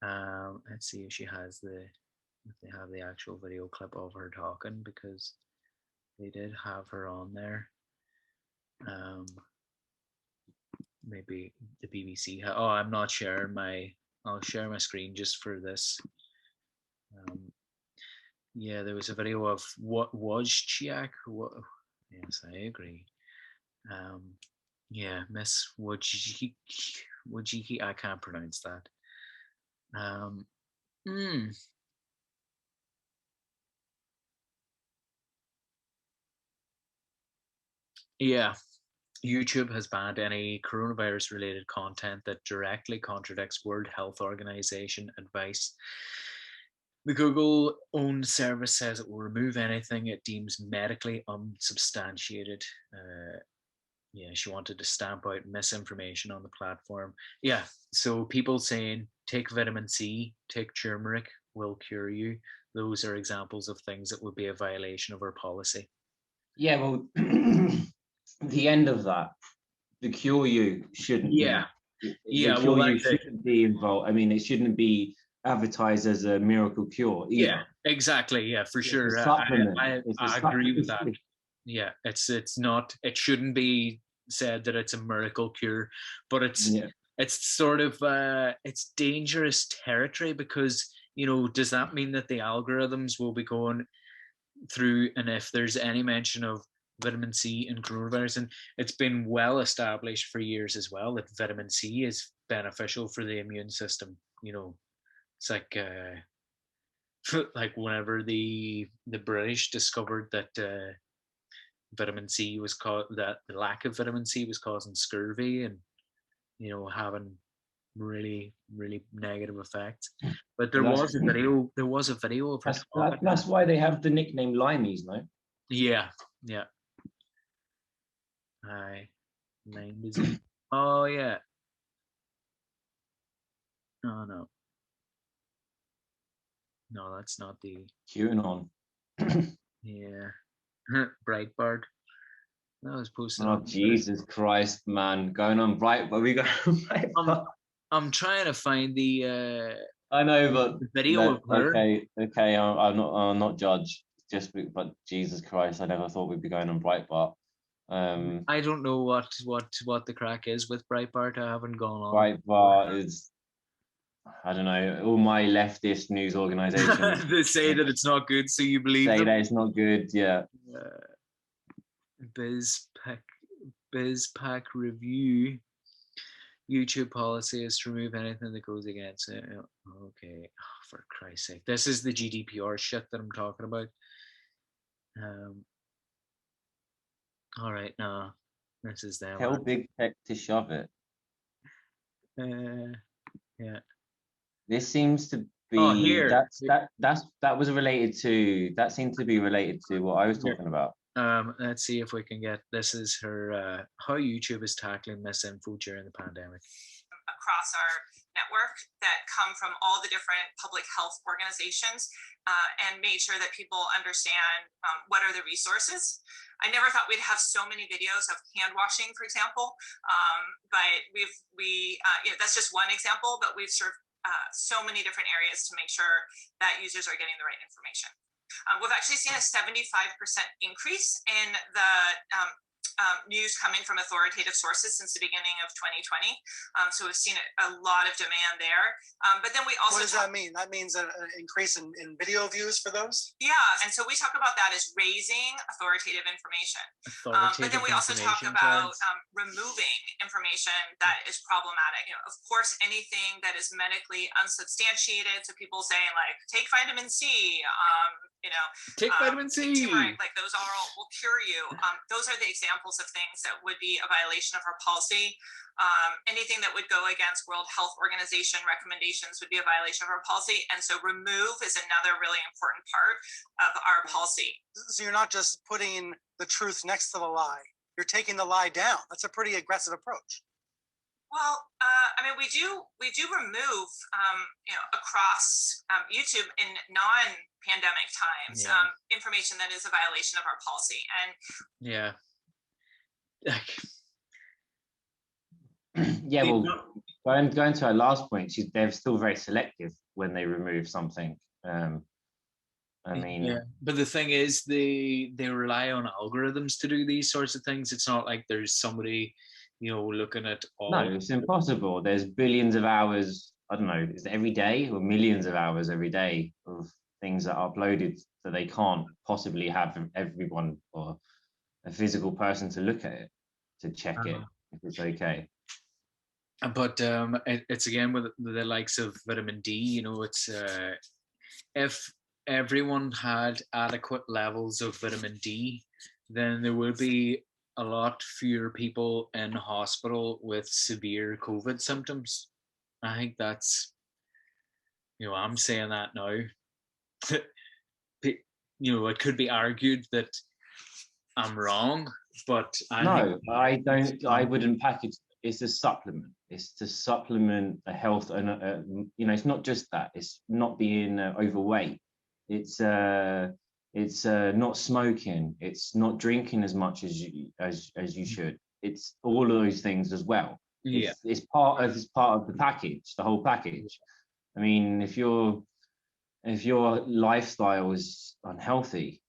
Let's see if she has if they have the actual video clip of her talking, because they did have her on there. Maybe the BBC. Oh, I'm not sharing my. I'll share my screen just for this. Yeah, there was a video of what was Chiak. What? Yes, I agree. Yeah, Miss Wojcicki. I can't pronounce that. Mm, yeah, YouTube has banned any coronavirus related content that directly contradicts World Health Organization advice. The Google owned service says it will remove anything it deems medically unsubstantiated. Yeah, she wanted to stamp out misinformation on the platform. Yeah, so people saying take vitamin C, take turmeric, will cure you. Those are examples of things that would be a violation of our policy. Yeah, well, the end of that, the cure you shouldn't Yeah. be. Yeah, The cure well, you shouldn't be involved. I mean, it shouldn't be advertised as a miracle cure either. Yeah, exactly. Yeah, for It's sure. a supplement. I agree with that. Yeah, it's not. It shouldn't be said that it's a miracle cure, but it's sort of it's dangerous territory, because does that mean that the algorithms will be going through, and if there's any mention of vitamin C and coronavirus, and it's been well established for years as well that vitamin C is beneficial for the immune system. It's like whenever the British discovered that vitamin C was that the lack of vitamin C was causing scurvy and having really negative effects. But there was a video. There was a video of her talking. That's why they have the nickname Limeys, no? Yeah, yeah. Lyme disease. Oh yeah. Oh no. No, that's not the QAnon. yeah. Breitbart. That was posted Oh on Twitter. Jesus Christ, man! Going on bright, but we going on I'm Breitbart. I'm trying to find the I know, but video of her. okay. I'm not judge. But Jesus Christ, I never thought we'd be going on Breitbart. I don't know what the crack is with Breitbart. I haven't gone on it before. Breitbart is, I don't know, all my leftist news organizations They say that it's not good, so you believe say them. that it's not good. Yeah. Uh, BizPack BizPack review. YouTube policy is to remove anything that goes against it. Okay, oh, for Christ's sake, this is the GDPR shit that I'm talking about. Um, all right, no, this is them. Tell big tech to shove it. Yeah. This seems to Oh, be here. that was related to that seemed to be related to what I was Here. talking about. Let's see if we can get this. Is her how YouTube is tackling misinfo during the pandemic. Across our network that come from all the different public health organizations and made sure that people understand what are the resources. I never thought we'd have so many videos of hand washing, for example, but that's just one example, but we've served so many different areas to make sure that users are getting the right information. We've actually seen a 75% increase in the news coming from authoritative sources since the beginning of 2020. So we've seen a lot of demand there. But then we also— What does that mean? That means an increase in video views for those? Yeah, and so we talk about that as raising authoritative information. But then we also talk about removing information that is problematic. Of course, anything that is medically unsubstantiated. So people saying like, take vitamin C, take vitamin C, turmeric, like those will cure you. Those are the examples of things that would be a violation of our policy. Anything that would go against World Health Organization recommendations would be a violation of our policy. And so remove is another really important part of our policy. So you're not just putting the truth next to the lie, you're taking the lie down. That's a pretty aggressive approach. Well, we do remove, across YouTube in non-pandemic times, information that is a violation of our policy. And yeah, well, going to our last point, they're still very selective when they remove something. But the thing is, they rely on algorithms to do these sorts of things. It's not like there's somebody, looking at all. No, it's impossible. There's billions of hours. I don't know, is it every day or millions of hours every day of things that are uploaded that they can't possibly have everyone or a physical person to look at it, to check it if it's okay. But it's again with the likes of vitamin D. It's if everyone had adequate levels of vitamin D, then there would be a lot fewer people in hospital with severe COVID symptoms. I think that's, I'm saying that now. It could be argued that I'm wrong, but I wouldn't package. It's a supplement. It's to supplement a health, and it's not just that. It's not being overweight. It's not smoking. It's not drinking as much as you should. It's all of those things as well. Yeah, it's part of the package, the whole package. I mean, if your lifestyle is unhealthy,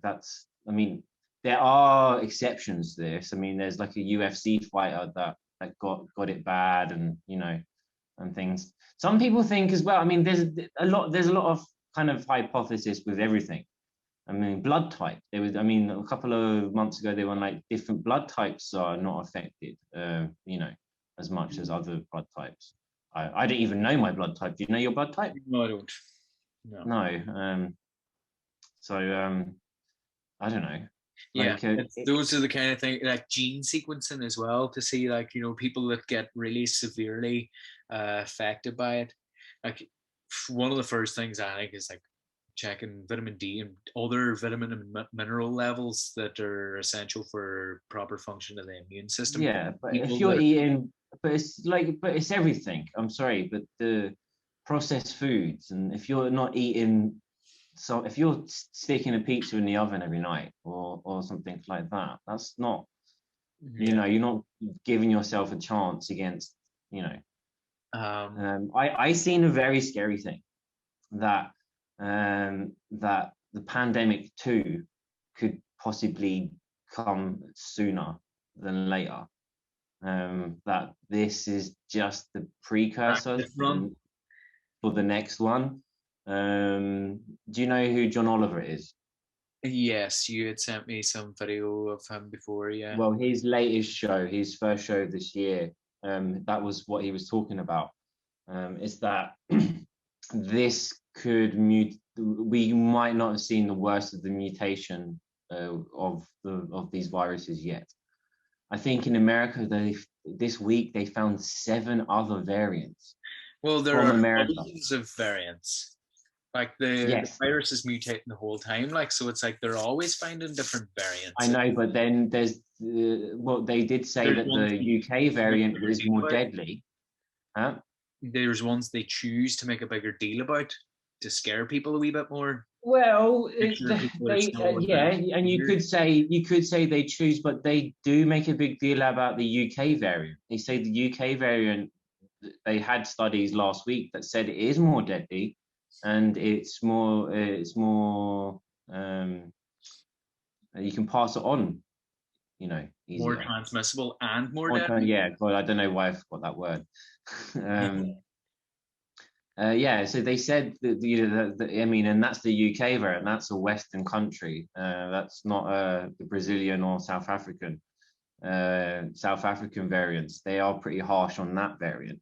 that's. I mean, there are exceptions to this. I mean, there's like a UFC fighter that got it bad, and and things. Some people think as well. I mean, there's a lot of kind of hypothesis with everything. I mean, blood type. A couple of months ago, they were like different blood types are not affected, as much as other blood types. I don't even know my blood type. Do you know your blood type? No, I don't. No. So I don't know. Yeah, those are the kind of things like gene sequencing as well, to see people that get really severely affected by it. Like one of the first things I think is like checking vitamin D and other vitamin and mineral levels that are essential for proper function of the immune system. Yeah, but if People you're that eating, but it's everything. I'm sorry, but the processed foods, and if you're not eating, so if you're sticking a pizza in the oven every night or something like that, that's not, you yeah, know, you're not giving yourself a chance against, you know. I seen a very scary thing that that the pandemic too could possibly come sooner than later. That this is just the precursor run. for the next one. Do you know who John Oliver is? Yes, you had sent me some video of him before. Yeah. Well, his latest show, his first show this year, that was what he was talking about. Is that this could mute? We might not have seen the worst of the mutation of these viruses yet. I think in America, this week they found 7 other variants Well, there from are America. millions of variants. Like the Yes, virus is mutating the whole time. Like, so it's like they're always finding different variants. I know, but then there's well, they did say There's that ones the they UK choose to make a variant bigger is deal more about. deadly. Huh? There's ones they choose to make a bigger deal about to scare people a wee bit more. Well, Make sure people are they still yeah, infected. and you could say they choose, but they do make a big deal about the UK variant. They say the UK variant. They had studies last week that said it is more deadly, and it's more you can pass it on, you know, More easier. transmissible and more More deadly. yeah, God, I don't know why I forgot that word. Yeah, so they said that, you know, I mean, and that's the UK variant. That's a Western country. That's not the Brazilian or South African. South African variants. They are pretty harsh on that variant.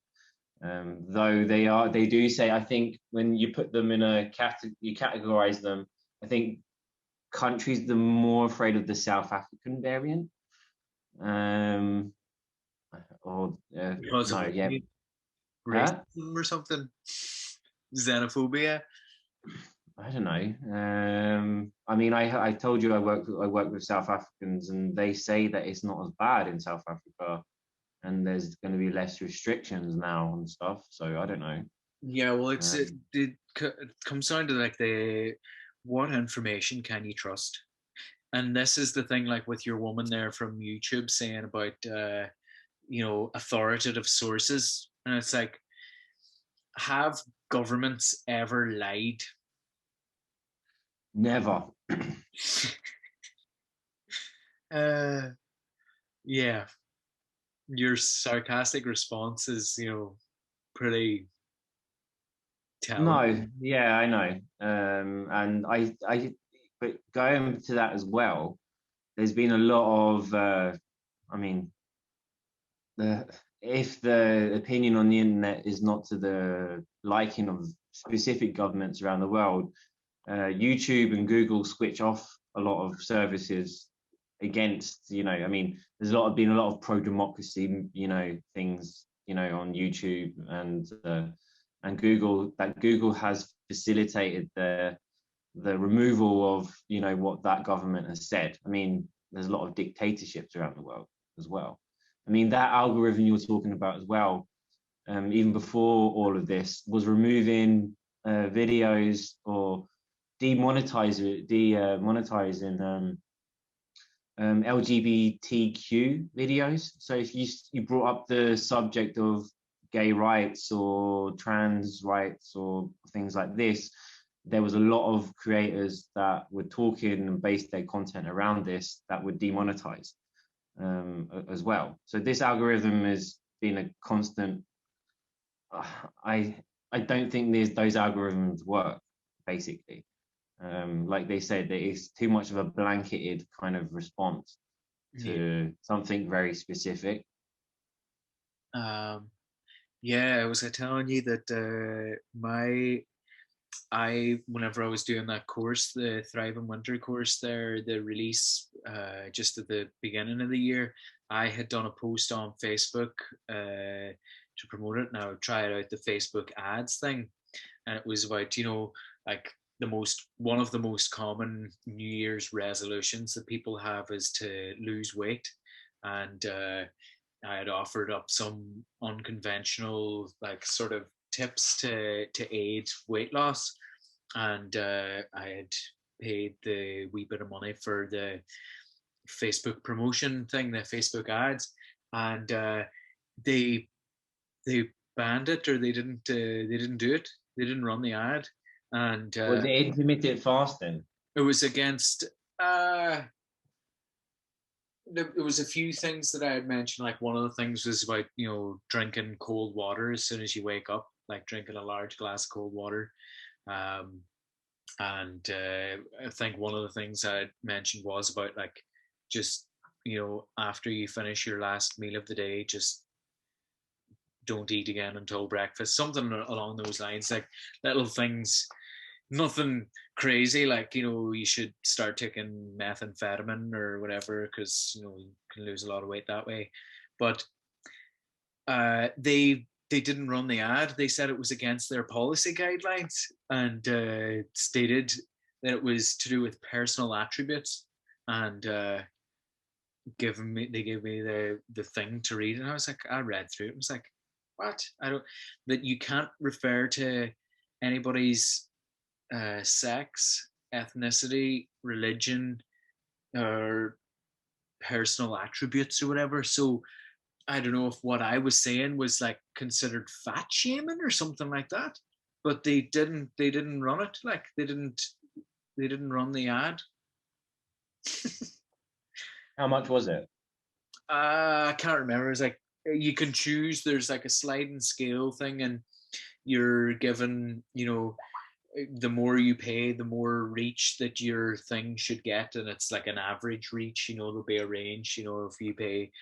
Though they do say, I think when you put them in a you categorize them. I think countries are more afraid of the South African variant. Or Because of no, yeah, huh? racism or something. Xenophobia. I don't know. I mean, I told you I work with South Africans, and they say that it's not as bad in South Africa, and there's going to be less restrictions now and stuff. So I don't know. Yeah, well, it Um, comes down to like the what information can you trust? And this is the thing, like with your woman there from YouTube saying about authoritative sources, and it's like, have governments ever lied? Never. Yeah, your sarcastic response is, pretty telling. No, yeah, I know. And but going to that as well, there's been a lot of, I mean, if the opinion on the internet is not to the liking of specific governments around the world, YouTube and Google switch off a lot of services against, I mean, there's been a lot of pro-democracy, things, on YouTube and Google has facilitated the removal of, what that government has said. I mean, there's a lot of dictatorships around the world as well. I mean, that algorithm you were talking about as well, even before all of this, was removing videos or demonetizing LGBTQ videos. So if you brought up the subject of gay rights or trans rights or things like this, there was a lot of creators that were talking and based their content around this that would demonetize as well. So this algorithm has been a constant. I don't think those algorithms work, basically. Like they said, there is too much of a blanketed kind of response Yeah. to something very specific. Yeah, I was telling you that whenever I was doing that course, the Thrive in Winter course there, the release just at the beginning of the year, I had done a post on Facebook to promote it. Now try it out, the Facebook ads thing, and it was about like one of the most common New Year's resolutions that people have is to lose weight, and I had offered up some unconventional like sort of tips to aid weight loss, and I had paid the wee bit of money for the Facebook promotion thing, the Facebook ads, and they they banned it, or they didn't do it. They didn't run the ad, and Was it intermittent fasting? it was against. Uh, there was a few things that I had mentioned. Like one of the things was about drinking cold water as soon as you wake up, like drinking a large glass of cold water. Um, and I think one of the things I had mentioned was about like just after you finish your last meal of the day, just don't eat again until breakfast. Something along those lines, like little things. Nothing crazy, like you should start taking methamphetamine or whatever, because you can lose a lot of weight that way. But they didn't run the ad. They said it was against their policy guidelines, and stated that it was to do with personal attributes, and they gave me the thing to read, and I was like, I read through it. I was like, what? That you can't refer to anybody's sex, ethnicity, religion, or personal attributes or whatever. So I don't know if what I was saying was like considered fat shaming or something like that. But they didn't run it. Like they didn't run the ad. How much was it? I can't remember. It was like you can choose. There's like a sliding scale thing, and you're given, the more you pay, the more reach that your thing should get, and it's like an average reach. There'll be a range. If you pay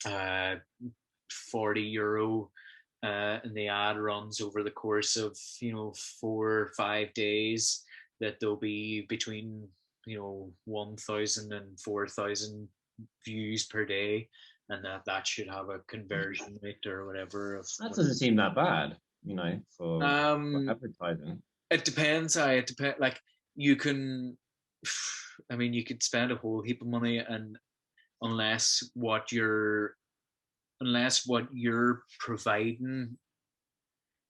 €40, and the ad runs over the course of 4 or 5 days, that there'll be between 1,000 and 4,000 views per day, and that should have a conversion rate or whatever. That doesn't seem that bad, for advertising. It depends. It depends. Like you can, you could spend a whole heap of money, and unless what you're providing,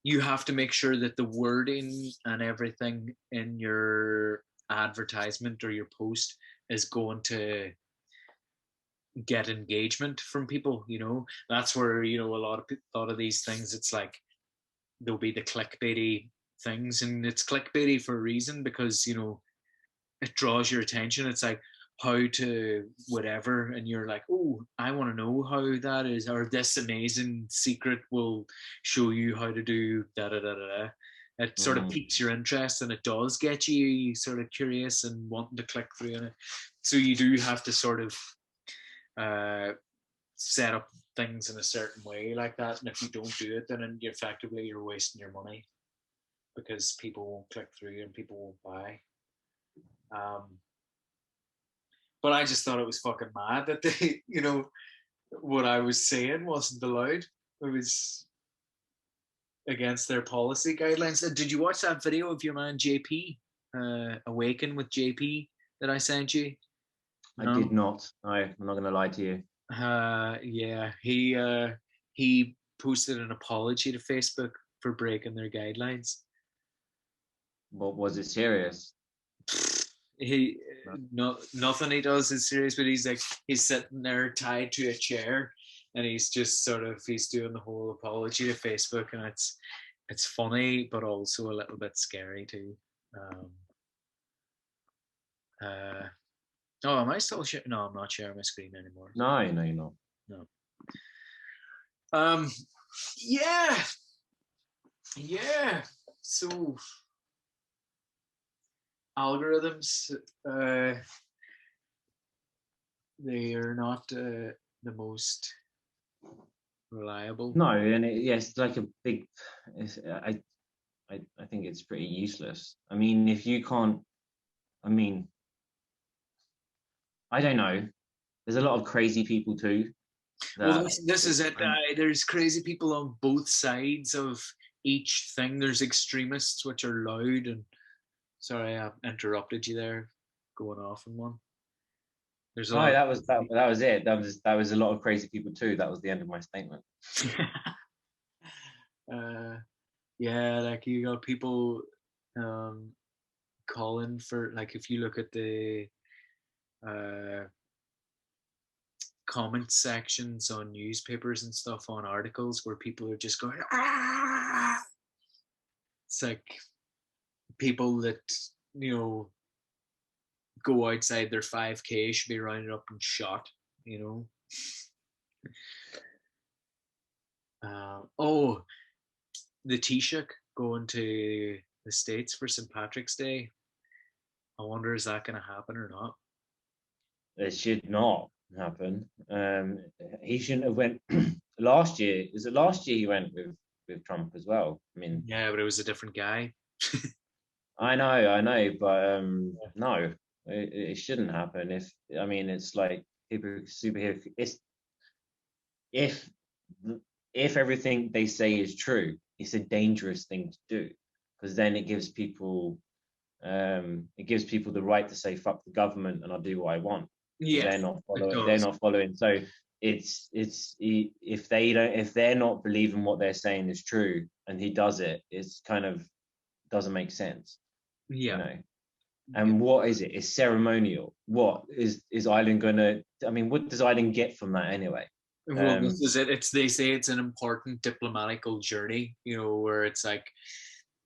you have to make sure that the wording and everything in your advertisement or your post is going to get engagement from people. That's where a lot of these things, it's like there'll be the clickbaity things, and it's clickbaity for a reason, because it draws your attention. It's like how to whatever, and you're like, oh, I want to know how that is, or this amazing secret will show you how to do da da da da. It sort of piques your interest, and it does get you sort of curious and wanting to click through on it. So you do have to sort of set up things in a certain way like that, and if you don't do it, then you're wasting your money, because people won't click through and people won't buy. But I just thought it was fucking mad that they, what I was saying wasn't allowed. It was against their policy guidelines. Did you watch that video of your man JP, Awaken with JP, that I sent you? No? I did not. No, I'm not going to lie to you. Yeah, he posted an apology to Facebook for breaking their guidelines. What was it serious? Nothing he does is serious, but he's sitting there tied to a chair, and he's just he's doing the whole apology to Facebook, and it's funny, but also a little bit scary too. Oh, am I still sharing? No, I'm not sharing my screen anymore. No, you're not. No. Yeah. So algorithms, they are not the most reliable. No, and it's like a big. I think it's pretty useless. If you can't, I don't know. There's a lot of crazy people too. Well, this is it. There's crazy people on both sides of each thing. There's extremists, which are loud, and Sorry, I interrupted you there, going off on one. There's a No, lot. that was it. That was a lot of crazy people too. That was the end of my statement. Yeah, like you got people calling for, like, if you look at the uh, comment sections on newspapers and stuff on articles where people are just going, ah! It's like people that, you know, go outside their 5K should be rounded up and shot, you know. Oh, the Taoiseach going to the States for St. Patrick's Day. I wonder, is that going to happen or not? It should not happen. He shouldn't have went last year. Is it last year he went with Trump as well? I mean, Yeah, but it was a different guy. I know, but no, it shouldn't happen. I mean, it's like superhero. If if everything they say is true, it's a dangerous thing to do, because then it gives people the right to say fuck the government and I'll do what I want. Yeah, They're not following. So it's if they're not believing what they're saying is true and he does it, it's kind of doesn't make sense. Yeah. You know. And what is it? It's ceremonial. What is Ireland gonna? I mean, what does Ireland get from that anyway? Well, this is it. They say it's an important diplomatical journey, you know, where it's like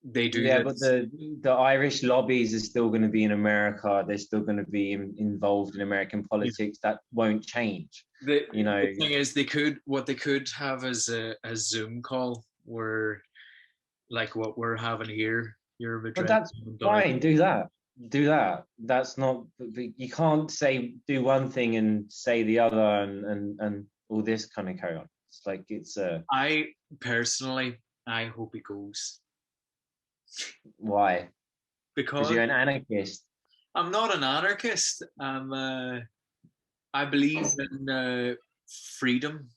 they do. Yeah, this. but the Irish lobbies are still going to be in America. They're still going to be involved in American politics. That won't change. The thing is, they could have as a Zoom call where, like what we're having here. But that's fine. Do that. That's not. You can't say do one thing and say the other and all this kind of carry on. It's like it's I personally, I hope he goes. Why? Because you're an anarchist. I'm not an anarchist. I believe in freedom.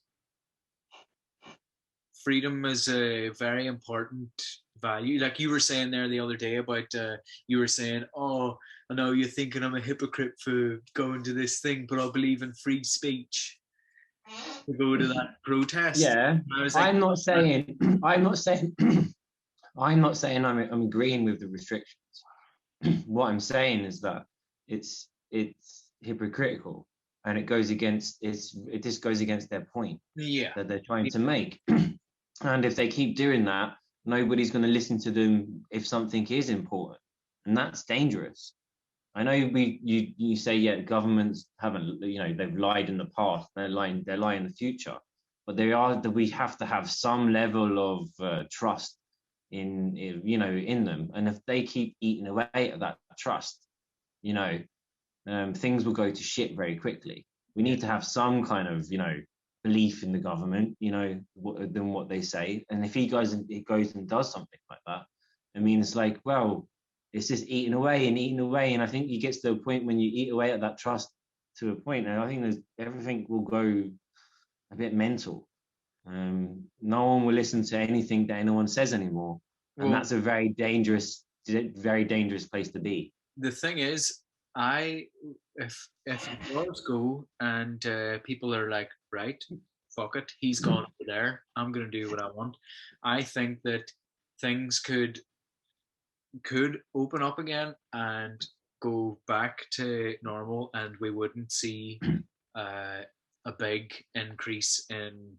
Freedom is a very important value. Like you were saying there the other day about, you were saying, oh, I know you're thinking I'm a hypocrite for going to this thing, but I believe in free speech to go to that protest. Yeah, like, I'm not saying I'm agreeing with the restrictions. What I'm saying is that it's hypocritical and it goes against their point that they're trying to make. And if they keep doing that, nobody's going to listen to them if something is important, and that's dangerous. I know you say, yeah, governments haven't, they've lied in the past, they're lying in the future, but we have to have some level of trust in them, and if they keep eating away at that trust, things will go to shit very quickly. We need to have some kind of belief in the government, than what they say. And if he goes and does something like that, I mean, it's like, well, it's just eating away. And I think you get to a point when you eat away at that trust to a point, and I think everything will go a bit mental. No one will listen to anything that anyone says anymore, and that's a very dangerous place to be. The thing is, if he does go and people are like, right, fuck it, he's gone over there, I'm gonna do what I want, I think that things could open up again and go back to normal, and we wouldn't see a big increase in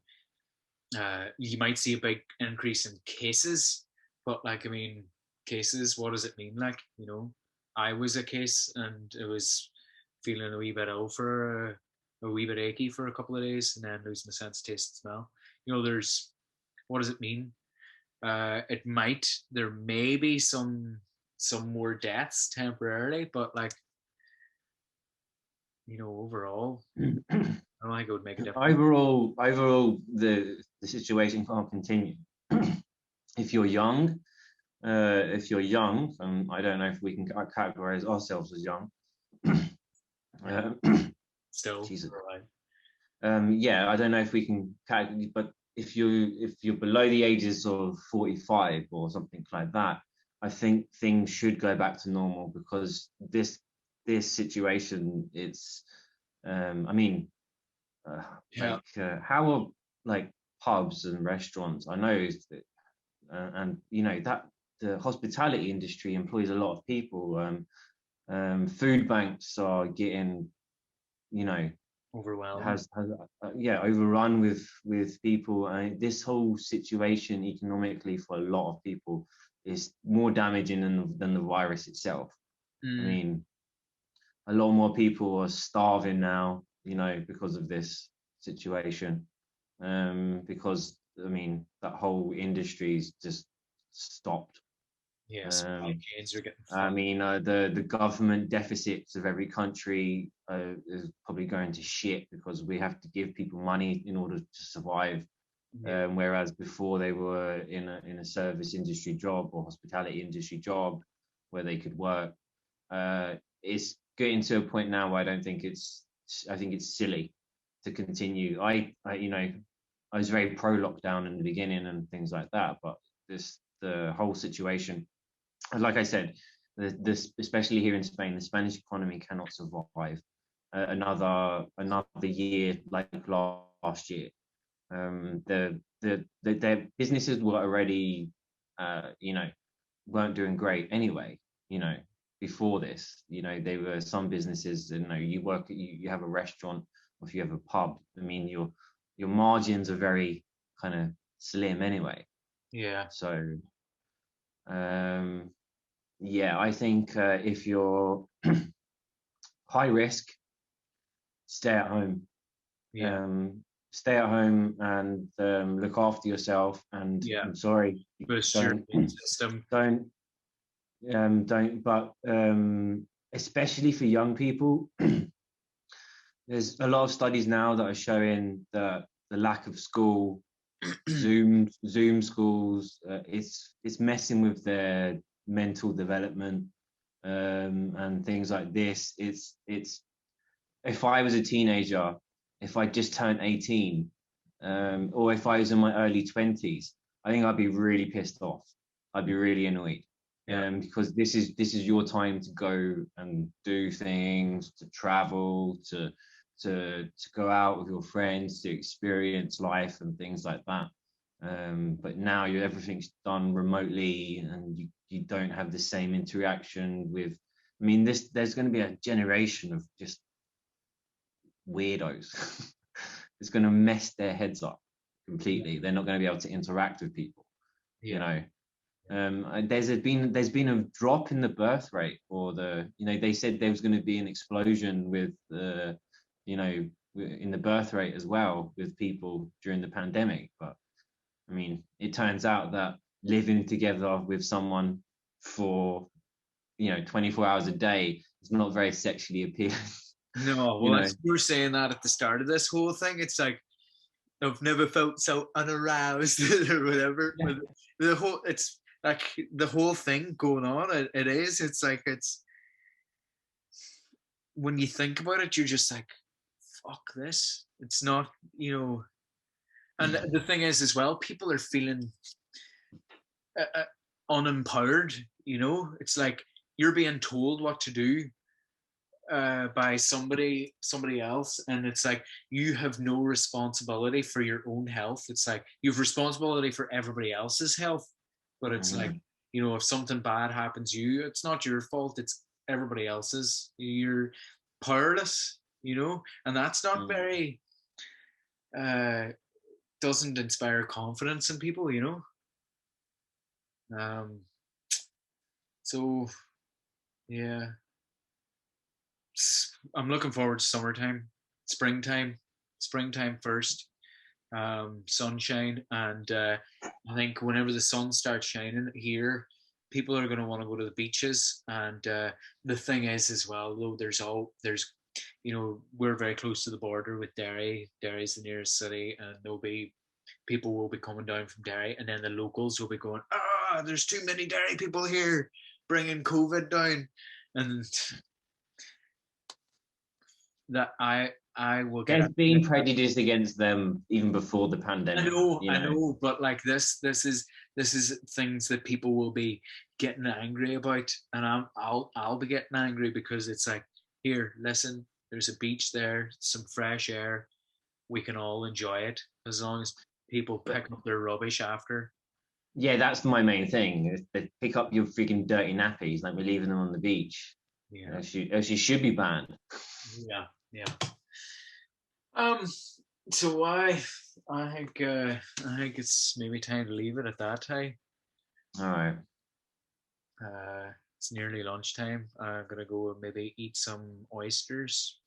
you might see a big increase in cases, but like, I mean, cases, what does it mean? Like, I was a case and it was feeling a wee bit ill for a wee bit achy for a couple of days, and then losing the sense of taste and smell. There's, what does it mean? There may be some more deaths temporarily, but like, overall, I don't think it would make a difference. Overall, the situation can't continue. If you're young, I don't know if we can categorize ourselves as young. Still, Jesus. Yeah, I don't know if we can categorize, but if you're below the ages of 45 or something like that, I think things should go back to normal, because this situation, it's I mean, Yeah. how are like pubs and restaurants, I know that, and you know that the hospitality industry employs a lot of people. Food banks are getting, you know, Overwhelmed. has yeah, overrun with people, and this whole situation economically for a lot of people is more damaging than the virus itself. I Mm, mean, a lot more people are starving now, you know, because of this situation. Because I mean, that whole industry's just stopped. yeah, supply Um, chains are getting I fucked. mean, the government deficits of every country is probably going to shit, because we have to give people money in order to survive. Yeah. Whereas before they were in a service industry job or hospitality industry job where they could work. It's getting to a point now where I think it's silly to continue. You know, I was very pro lockdown in the beginning and things like that, but the whole situation, like I said, this especially here in Spain, the Spanish economy cannot survive another year like last year. Their businesses were already, you know, weren't doing great anyway. You know, before this, you know, they were some businesses. You know, you have a restaurant, or if you have a pub. I mean, your margins are very kind of slim anyway. Yeah. So, yeah, I think if you're high risk, stay at home. Yeah. Stay at home and look after yourself. And Yeah. I'm sorry, Boost your don't immune system. don't. But especially for young people, there's a lot of studies now that are showing that the lack of school, Zoom schools, it's messing with their mental development, and things like this. It's if I was a teenager, if I just turned 18, or if I was in my early 20s, I think I'd be really pissed off. I'd be really annoyed, Yeah. because this is your time to go and do things, to travel, to go out with your friends, to experience life and things like that. But now everything's done remotely, and you don't have the same interaction with. I mean, there's going to be a generation of just weirdos. It's going to mess their heads up completely. They're not going to be able to interact with people. Yeah. You know, there's been a drop in the birth rate, or they said there was going to be an explosion with the, in the birth rate as well with people during the pandemic. But I mean, it turns out that living together with someone for 24 hours a day is not very sexually appealing. No, well, you were saying that at the start of this whole thing. It's like I've never felt so unaroused or whatever. Yeah. It's like the whole thing going on. It is. It's like when you think about it, you're just like, fuck this. It's not, And the thing is, as well, people are feeling unempowered. It's like you're being told what to do by somebody else, and it's like you have no responsibility for your own health. It's like you have responsibility for everybody else's health, but it's like, if something bad happens to you, it's not your fault, it's everybody else's. You're powerless, and that's not very doesn't inspire confidence in people. So yeah, I'm looking forward to summertime, springtime first, sunshine, and I think whenever the sun starts shining here, people are going to want to go to the beaches. And the thing is, as well, though, we're very close to the border with Derry. Derry's the nearest city, and people will be coming down from Derry, and then the locals will be going, there's too many Derry people here, bringing COVID down. And that I will get. There's been prejudice against them even before the pandemic. I know, but like this is this is things that people will be getting angry about, and I'll be getting angry because it's like, here, listen, there's a beach there, some fresh air, we can all enjoy it as long as people pick up their rubbish after. Yeah, that's my main thing. Is they pick up your freaking dirty nappies, like we're leaving them on the beach. Yeah, As you should be banned. yeah, yeah. So I think it's maybe time to leave it at that. Hey, All right. it's nearly lunchtime. I'm gonna go and maybe eat some oysters.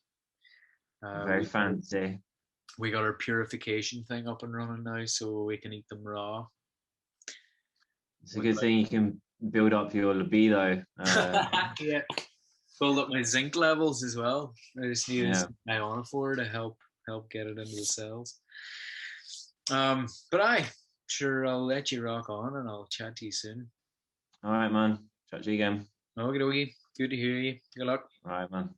Very fancy. We got our purification thing up and running now, so we can eat them raw. It's a good thing you can build up your libido. Yeah, build up my zinc levels as well. I just need my ionophore to help get it into the cells. But I'll let you rock on, and I'll chat to you soon. All right, man. Chat to you again. Okie dokie. Good to hear you. Good luck. All right, man.